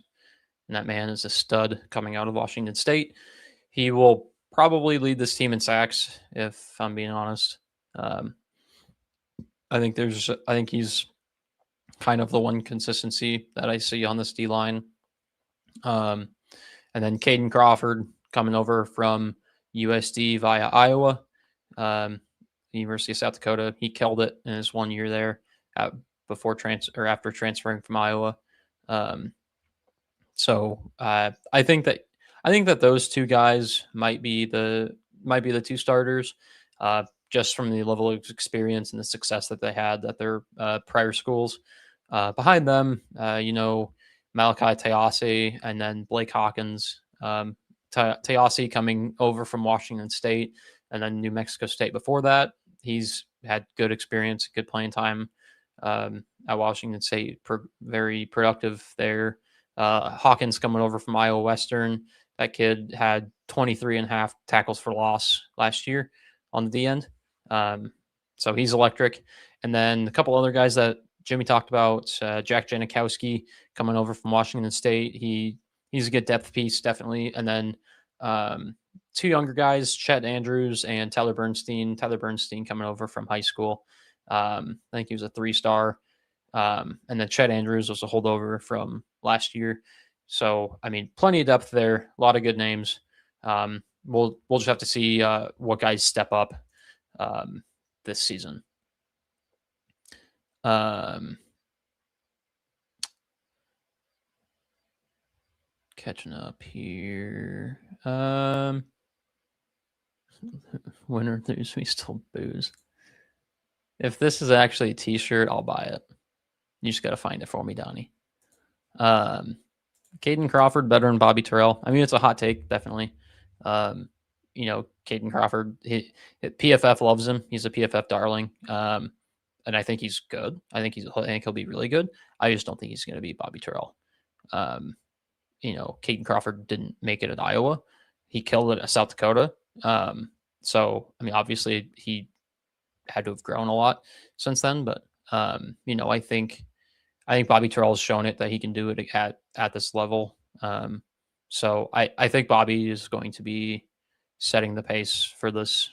and that man is a stud coming out of Washington State. He will probably lead this team in sacks, if I'm being honest. I think he's kind of the one consistency that I see on this D line. And then Caden Crawford coming over from USD via Iowa, University of South Dakota. He killed it in his 1 year there after transferring from Iowa. So I think that those 2 guys might be the 2 starters. Just from the level of experience and the success that they had at their prior schools. Behind them, Malachi Tayase and then Blake Hawkins. Tayase coming over from Washington State, and then New Mexico State before that. He's had good experience, good playing time at Washington State, very productive there. Hawkins coming over from Iowa Western. That kid had 23 and a half tackles for loss last year on the D end. So he's electric. And then a couple other guys that Jimmy talked about, Jack Janikowski coming over from Washington State. He's a good depth piece, definitely. And then two younger guys, Chet Andrews and Tyler Bernstein. Tyler Bernstein coming over from high school. I think he was a 3-star. And then Chet Andrews was a holdover from last year. So, I mean, plenty of depth there, a lot of good names. We'll just have to see what guys step up this season. Catching up here. Winner, lose, we still booze. If this is actually a t-shirt, I'll buy it. You just got to find it for me, Donnie. Caden Crawford better than Bobby Terrell. I mean, it's a hot take, definitely. Caden Crawford, PFF loves him. He's a PFF darling. And I think he's good. I think he'll be really good. I just don't think he's going to be Bobby Terrell. Caden Crawford didn't make it at Iowa. He killed it at South Dakota. So, I mean, obviously he had to have grown a lot since then, but I think Bobby Terrell's shown it that he can do it at this level. So I think Bobby is going to be setting the pace for this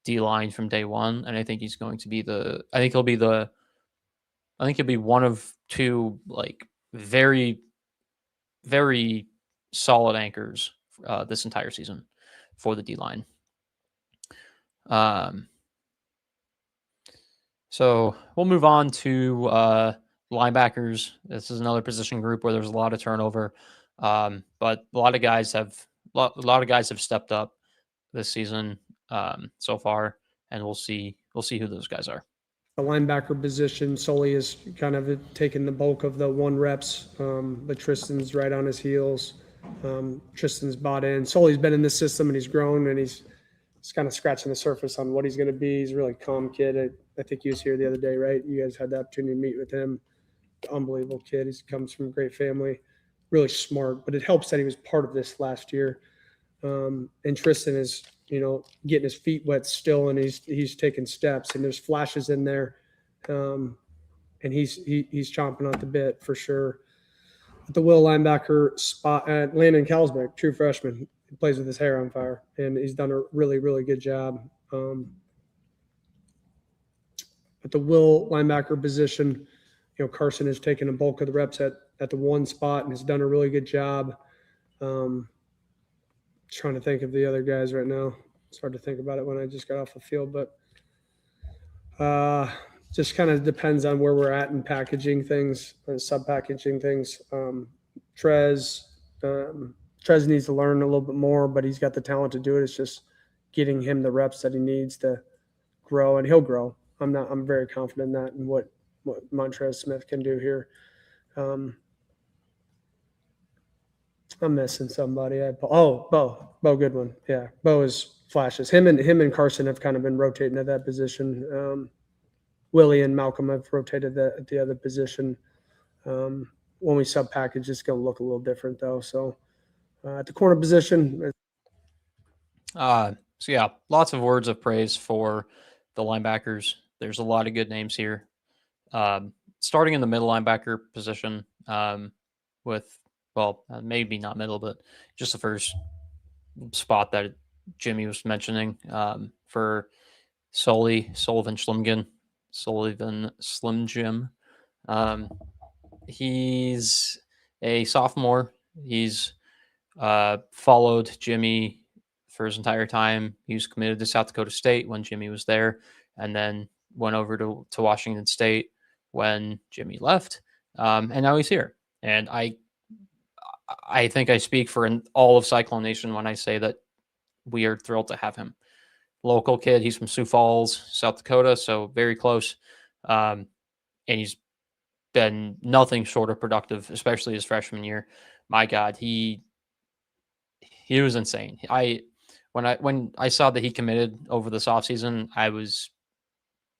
D line from day one, and I think he's going to be he'll be one of two like very, very solid anchors this entire season for the D line. So we'll move on to linebackers. This is another position group where there's a lot of turnover, but a lot of guys have stepped up this season so far, and we'll see who those guys are. The linebacker position, Sully has kind of taken the bulk of the 1 reps, but Tristan's right on his heels. Tristan's bought in. Sully's been in this system and he's grown, and he's kind of scratching the surface on what he's going to be. He's a really calm kid. I think he was here the other day, right? You guys had the opportunity to meet with him. Unbelievable kid. He comes from a great family, really smart, but it helps that he was part of this last year. And Tristan is, getting his feet wet still, and he's taking steps, and there's flashes in there. And he's chomping at the bit for sure. At the will linebacker spot, Landon Kalsbeck, true freshman, he plays with his hair on fire, and he's done a really, really good job. At the will linebacker position, Carson has taken the bulk of the reps at the 1 spot and has done a really good job. Trying to think of the other guys right now. It's hard to think about it when I just got off the field, but just kind of depends on where we're at in packaging things, sub-packaging things. Trez needs to learn a little bit more, but he's got the talent to do it. It's just getting him the reps that he needs to grow, and he'll grow. I'm very confident in that and what Montrez Smith can do here. I'm missing somebody. Bo Goodwin. Yeah, Bo is flashes. Him and Carson have kind of been rotating at that position. Willie and Malcolm have rotated at the other position. When we sub package, it's going to look a little different though. So at the corner position. So yeah, lots of words of praise for the linebackers. There's a lot of good names here. Starting in the middle linebacker position with, maybe not middle, but just the first spot that Jimmy was mentioning for Sullivan Slim Jim. He's a sophomore. He's followed Jimmy for his entire time. He was committed to South Dakota State when Jimmy was there, and then went over to Washington State when Jimmy left. And now he's here. And I think I speak for all of Cyclone Nation when I say that we are thrilled to have him. Local kid. He's from Sioux Falls, South Dakota, so very close. And he's been nothing short of productive, especially his freshman year. My God, he was insane. when I saw that he committed over this offseason, I was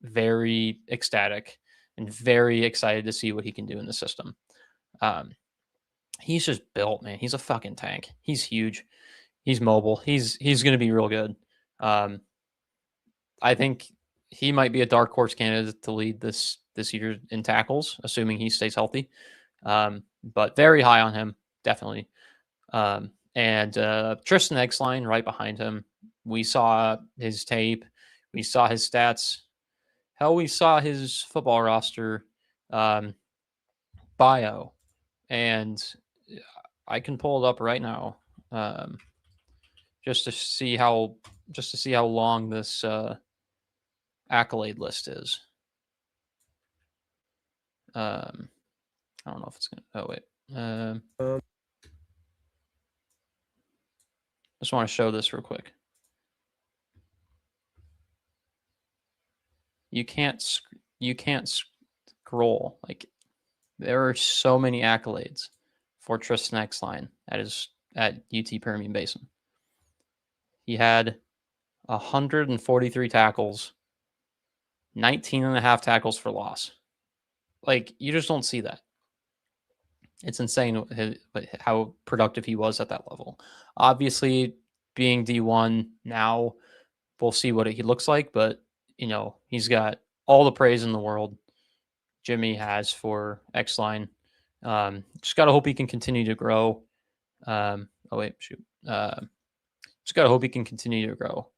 very ecstatic and very excited to see what he can do in the system. He's just built, man. He's a fucking tank. He's huge. He's mobile. He's going to be real good. I think he might be a dark horse candidate to lead this year in tackles, assuming he stays healthy. But very high on him, definitely. And Tristan Exline right behind him. We saw his tape. We saw his stats. Hell, we saw his football roster bio. And I can pull it up right now just to see how long this accolade list is. I don't know if it's gonna. Oh wait. Just want to show this real quick. You can't scroll. Like, there are so many accolades for Tristan Exline at UT Permian Basin. He had 143 tackles, 19 and a half tackles for loss. Like, you just don't see that. It's insane how productive he was at that level. Obviously, being D1 now, we'll see what he looks like, but he's got all the praise in the world Jimmy has for X-Line. Just got to hope he can continue to grow. Just got to hope he can continue to grow.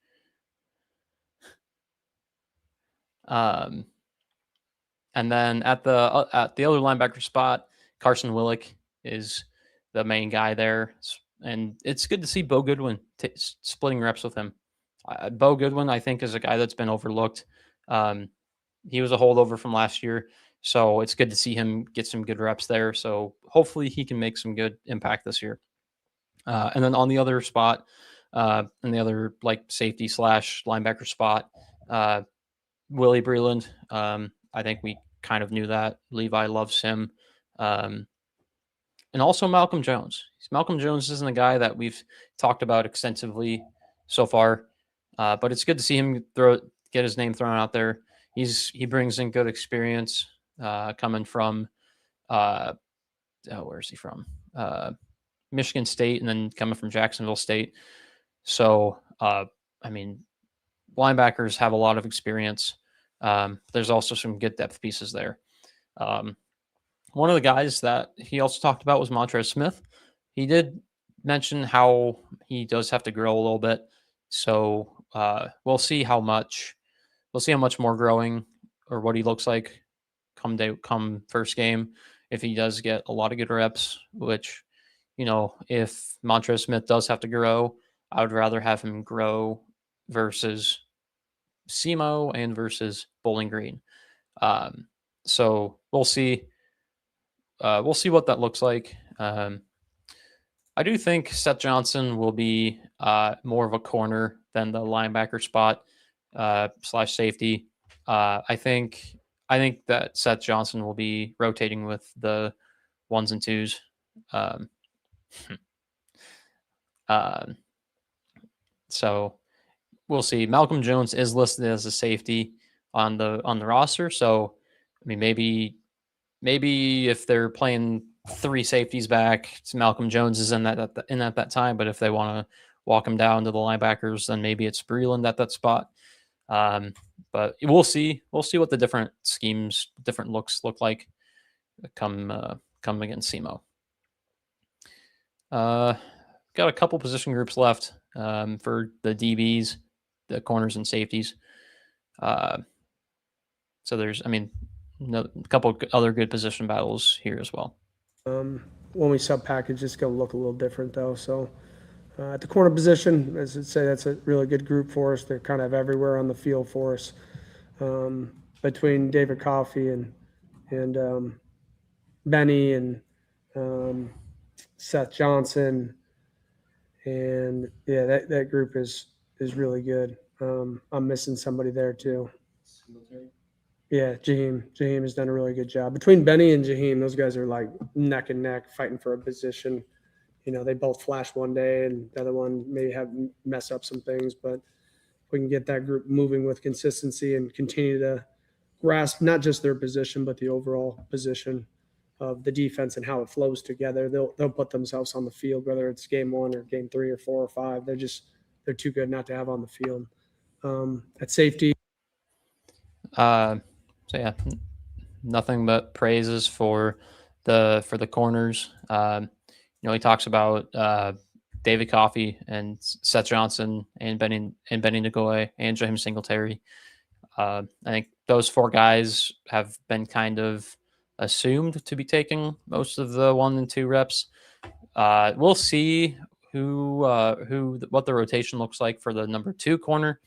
And then at the other linebacker spot, Carson Willick is the main guy there. And it's good to see Bo Goodwin splitting reps with him. Bo Goodwin, I think, is a guy that's been overlooked. He was a holdover from last year, so it's good to see him get some good reps there. So hopefully he can make some good impact this year. And then on the other spot, in the other safety / linebacker spot, Willie Breland. I think we kind of knew that. Levi loves him. And also Malcolm Jones. Malcolm Jones isn't a guy that we've talked about extensively so far, but it's good to see him get his name thrown out there. He brings in good experience coming from where is he from? Michigan State, and then coming from Jacksonville State. So linebackers have a lot of experience. There's also some good depth pieces there. One of the guys that he also talked about was Montrez Smith. He did mention how he does have to grow a little bit. So we'll see how much more growing or what he looks like come first game. If he does get a lot of good reps, which, if Montrez Smith does have to grow, I would rather have him grow versus SEMO and versus Bowling Green. So we'll see. We'll see what that looks like. I do think Seth Johnson will be more of a corner than the linebacker spot / safety. I think that Seth Johnson will be rotating with the 1s and 2s. So we'll see. Malcolm Jones is listed as a safety on the roster. So maybe if they're playing 3 safeties back, Malcolm Jones is in at that time. But if they want to walk him down to the linebackers, then maybe it's Breland at that spot. But we'll see. We'll see what the different schemes, different looks look like come against SEMO. Got a couple position groups left for the DBs, the corners and safeties. So there's, a couple other good position battles here as well. When we sub package, it's going to look a little different though. So at the corner position, as I say, that's a really good group for us. They're kind of everywhere on the field for us. Between David Coffey and Benny and Seth Johnson, and yeah, that group is really good. I'm missing somebody there too. Yeah, Jaheim has done a really good job. Between Benny and Jaheim, those guys are like neck and neck fighting for a position. they both flash one day and the other one may have mess up some things, but we can get that group moving with consistency and continue to grasp not just their position, but the overall position of the defense and how it flows together. They'll put themselves on the field, whether it's game 1 or game 3 or 4 or 5. They're too good not to have on the field. At safety. So yeah, nothing but praises for the corners. He talks about David Coffey and Seth Johnson and Benny Nagoy and James Singletary. I think those 4 guys have been kind of assumed to be taking most of the 1 and 2 reps. We'll see what the rotation looks like for the number 2 corner.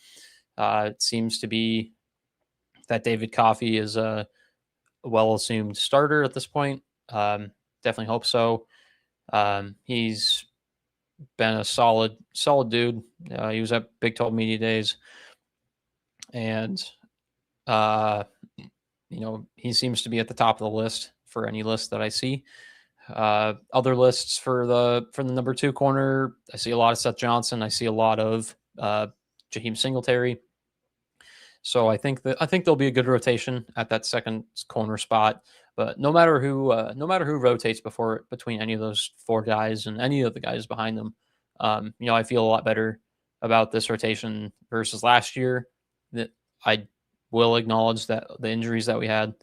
It seems to be that David Coffey is a well assumed starter at this point. Definitely hope so. He's been a solid dude. He was at Big 12 Media Days, and he seems to be at the top of the list for any list that I see. Other lists for the number 2 corner, I see a lot of Seth Johnson. I see a lot of Jaheim Singletary. So I think there'll be a good rotation at that second corner spot. But no matter who rotates between any of those 4 guys and any of the guys behind them, I feel a lot better about this rotation versus last year. That I will acknowledge that the injuries that we had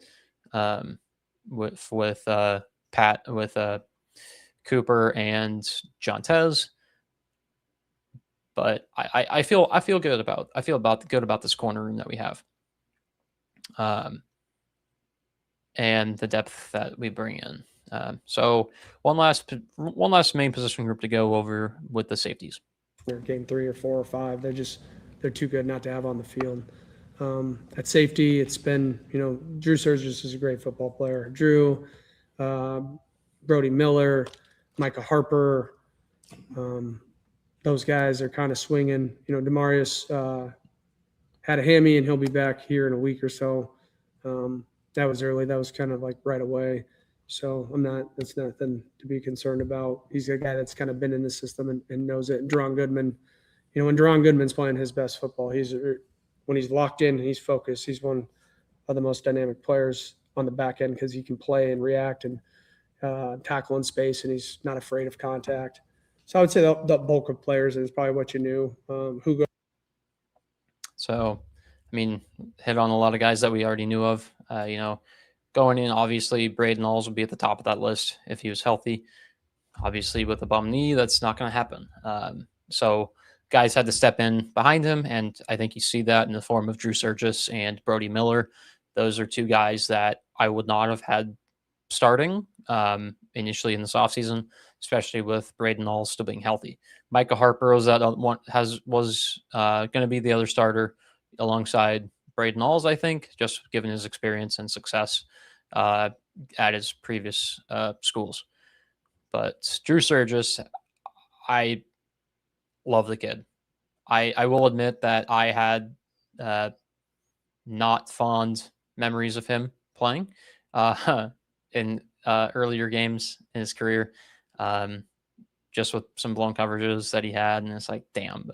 with Pat, with Cooper and John Tez. But I feel good about this corner room that we have, and the depth that we bring in. So one last main position group to go over with the safeties. Game 3 or 4 or 5, they're too good not to have on the field. At safety, it's been Drew Surgis is a great football player. Drew, Brody Miller, Micah Harper. Those guys are kind of swinging. Demarius had a hammy, and he'll be back here in a week or so. That was early. That was kind of like right away. So that's nothing to be concerned about. He's a guy that's kind of been in the system and knows it. And Deron Goodman, when Deron Goodman's playing his best football, when he's locked in and he's focused, he's one of the most dynamic players on the back end because he can play and react and tackle in space, and he's not afraid of contact. So I would say the bulk of players is probably what you knew. So, hit on a lot of guys that we already knew of. Going in, obviously, Braden Alls would be at the top of that list if he was healthy. Obviously, with a bum knee, that's not going to happen. So guys had to step in behind him, and I think you see that in the form of Drew Surgis and Brody Miller. Those are 2 guys that I would not have had starting initially in this offseason, especially with Braden Alls still being healthy. Micah Harper was going to be the other starter alongside Braden Alls, I think, just given his experience and success at his previous schools. But Drew Surgis, I love the kid. I will admit that I had not fond memories of him playing in earlier games in his career, just with some blown coverages that he had, and it's like, damn.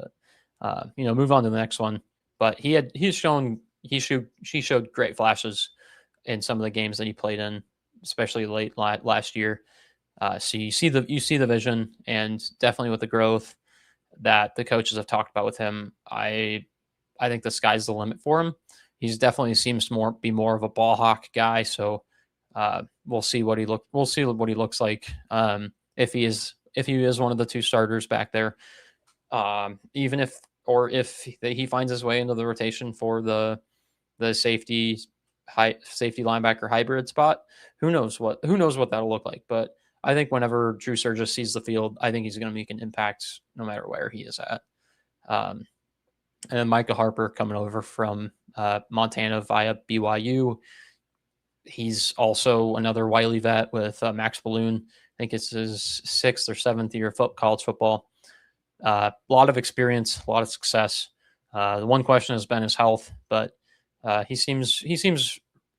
But move on to the next one. But he showed great flashes in some of the games that he played in, especially late last year. So you see the vision, and definitely with the growth that the coaches have talked about with him, I think the sky's the limit for him. He's definitely seems to be more of a ball hawk guy. So we'll see what he looks like if he is one of the 2 starters back there. Even if he finds his way into the rotation for the safety linebacker hybrid spot, who knows what that'll look like. But I think whenever Drew Surgis sees the field, I think he's going to make an impact no matter where he is at. And then Micah Harper coming over from Montana via BYU. He's also another Wiley vet with Max Balloon. I think it's his 6th or 7th year of college football. A lot of experience, a lot of success. The one question has been his health, but he seems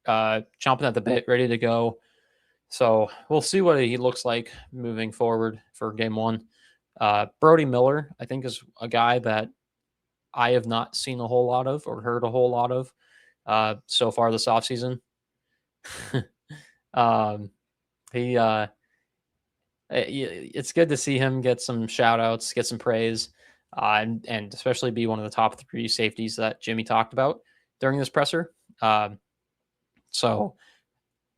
chomping at the bit, ready to go. So we'll see what he looks like moving forward for game one. Brody Miller, I think, is a guy that I have not seen a whole lot of or heard a whole lot of so far this offseason. um, he it's good to see him get some shout outs, get some praise, and especially be one of the top 3 safeties that Jimmy talked about during this presser. So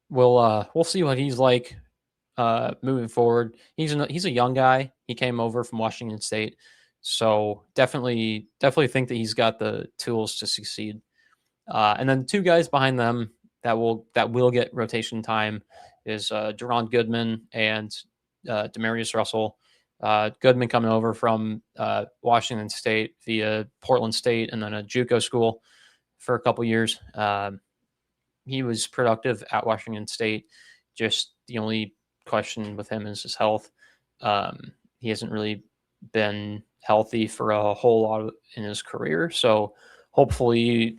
we'll see what he's like moving forward. He's a young guy. He came over from Washington State, so definitely think that he's got the tools to succeed. And then 2 guys behind them that will get rotation time is Deron Goodman and Demarius Russell. Goodman coming over from Washington State via Portland State and then a JUCO school for a couple years. He was productive at Washington State. Just the only question with him is his health. He hasn't really been healthy for a whole lot in his career. So hopefully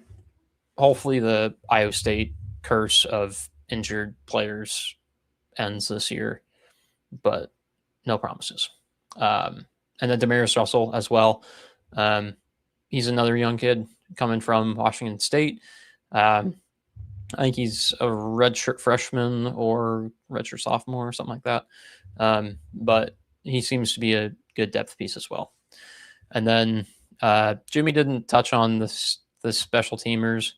the Iowa State curse of injured players ends this year, but no promises. And then Demarius Russell as well. He's another young kid coming from Washington State. I think he's a redshirt freshman or redshirt sophomore or something like that. But he seems to be a good depth piece as well. And then Jimmy didn't touch on the special teamers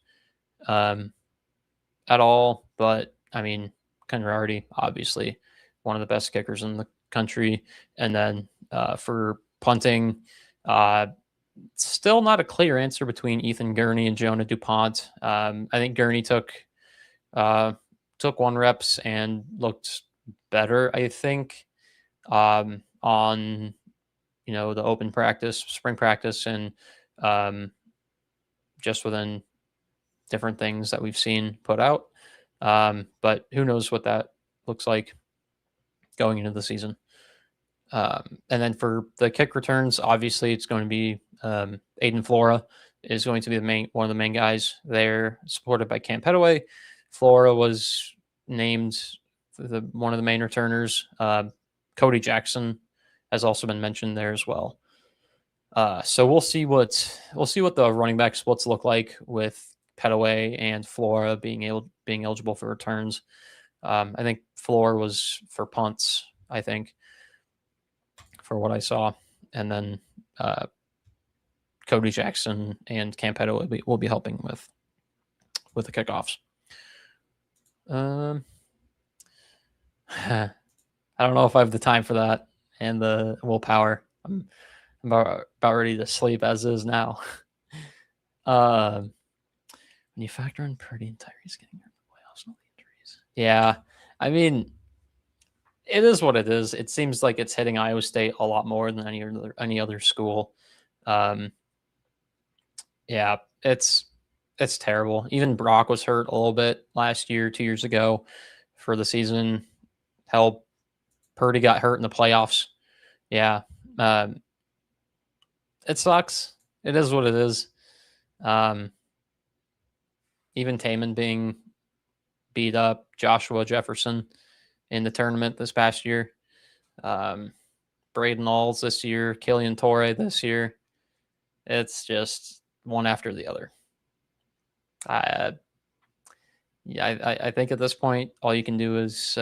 at all, but I mean, Conrarty, obviously one of the best kickers in the country. And then for punting, still not a clear answer between Ethan Gurney and Jonah DuPont. I think Gurney took 1 reps and looked better, I think, on the open practice, spring practice, and just within different things that we've seen put out. But who knows what that looks like going into the season. And then for the kick returns, obviously it's going to be Aiden Flora is going to be one of the main guys there, supported by Cam Petaway. Flora was named one of the main returners. Cody Jackson has also been mentioned there as well. So we'll see what the running back splits look like with Petaway and Flora being eligible for returns. I think Flora was for punts, I think, for what I saw, and then Cody Jackson and Cam Petaway will be helping with the kickoffs. I don't know if I have the time for that and the willpower. I'm about ready to sleep as is now. When you factor in Purdy and Tyrese getting hurt in the playoffs, no injuries. Yeah, I mean, it is what it is. It seems like it's hitting Iowa State a lot more than any other school. Yeah, it's terrible. Even Brock was hurt a little bit last year, 2 years ago for the season. Hell, Purdy got hurt in the playoffs. Yeah. It sucks. It is what it is. Even Taman being beat up, Joshua Jefferson in the tournament this past year. Braden Alls this year, Killian Torrey this year. It's just one after the other. I think at this point, all you can do is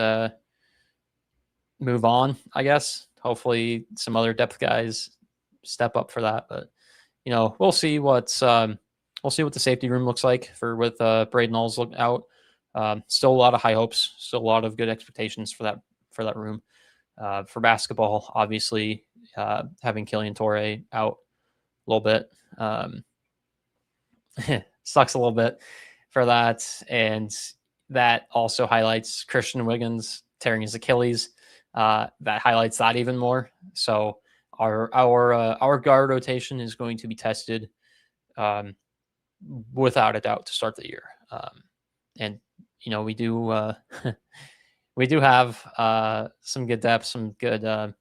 move on, I guess. Hopefully some other depth guys step up for that. But, we'll see what the safety room looks like with Braden Alls out. Still a lot of high hopes, still a lot of good expectations for that room. For basketball, obviously, having Killian Torrey out a little bit sucks a little bit for that, and that also highlights Christian Wiggins tearing his Achilles. That highlights that even more. So our guard rotation is going to be tested without a doubt to start the year. And we do we do have some good depth, some good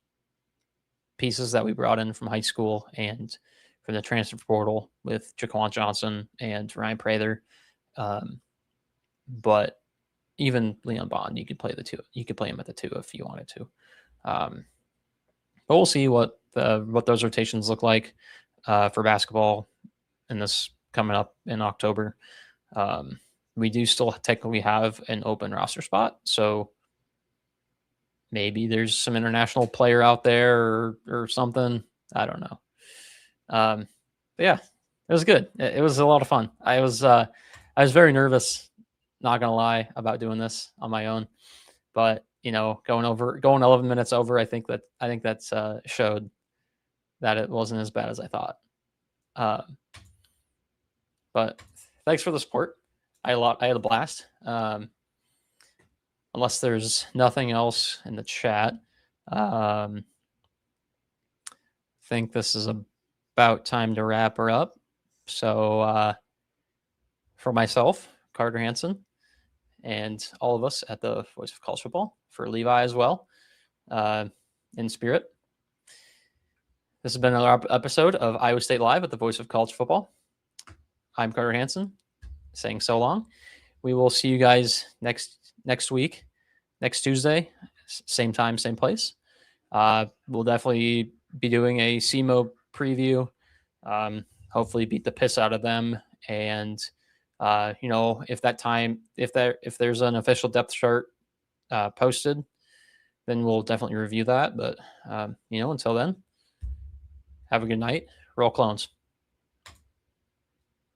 pieces that we brought in from high school and from the transfer portal with Jaquan Johnson and Ryan Prather. But even Leon Bond, you could play the two. You could play him at the 2 if you wanted to. But we'll see what those rotations look like for basketball in this coming up in October. We do still technically have an open roster spot, so maybe there's some international player out there or something. I don't know. But yeah, it was good. It was a lot of fun. I was very nervous, not gonna lie, about doing this on my own. But going 11 minutes over, I think that's showed that it wasn't as bad as I thought. But thanks for the support. I had a blast. Unless there's nothing else in the chat, I think this is about time to wrap her up. So for myself, Carter Hansen, and all of us at the Voice of College Football, for Levi as well, in spirit, this has been another episode of Iowa State Live at the Voice of College Football. I'm Carter Hansen, saying so long. We will see you guys next week, next Tuesday, same time, same place. We'll definitely be doing a SEMO preview. Hopefully beat the piss out of them. And, if there's an official depth chart posted, then we'll definitely review that. But, until then, have a good night. Roll clones.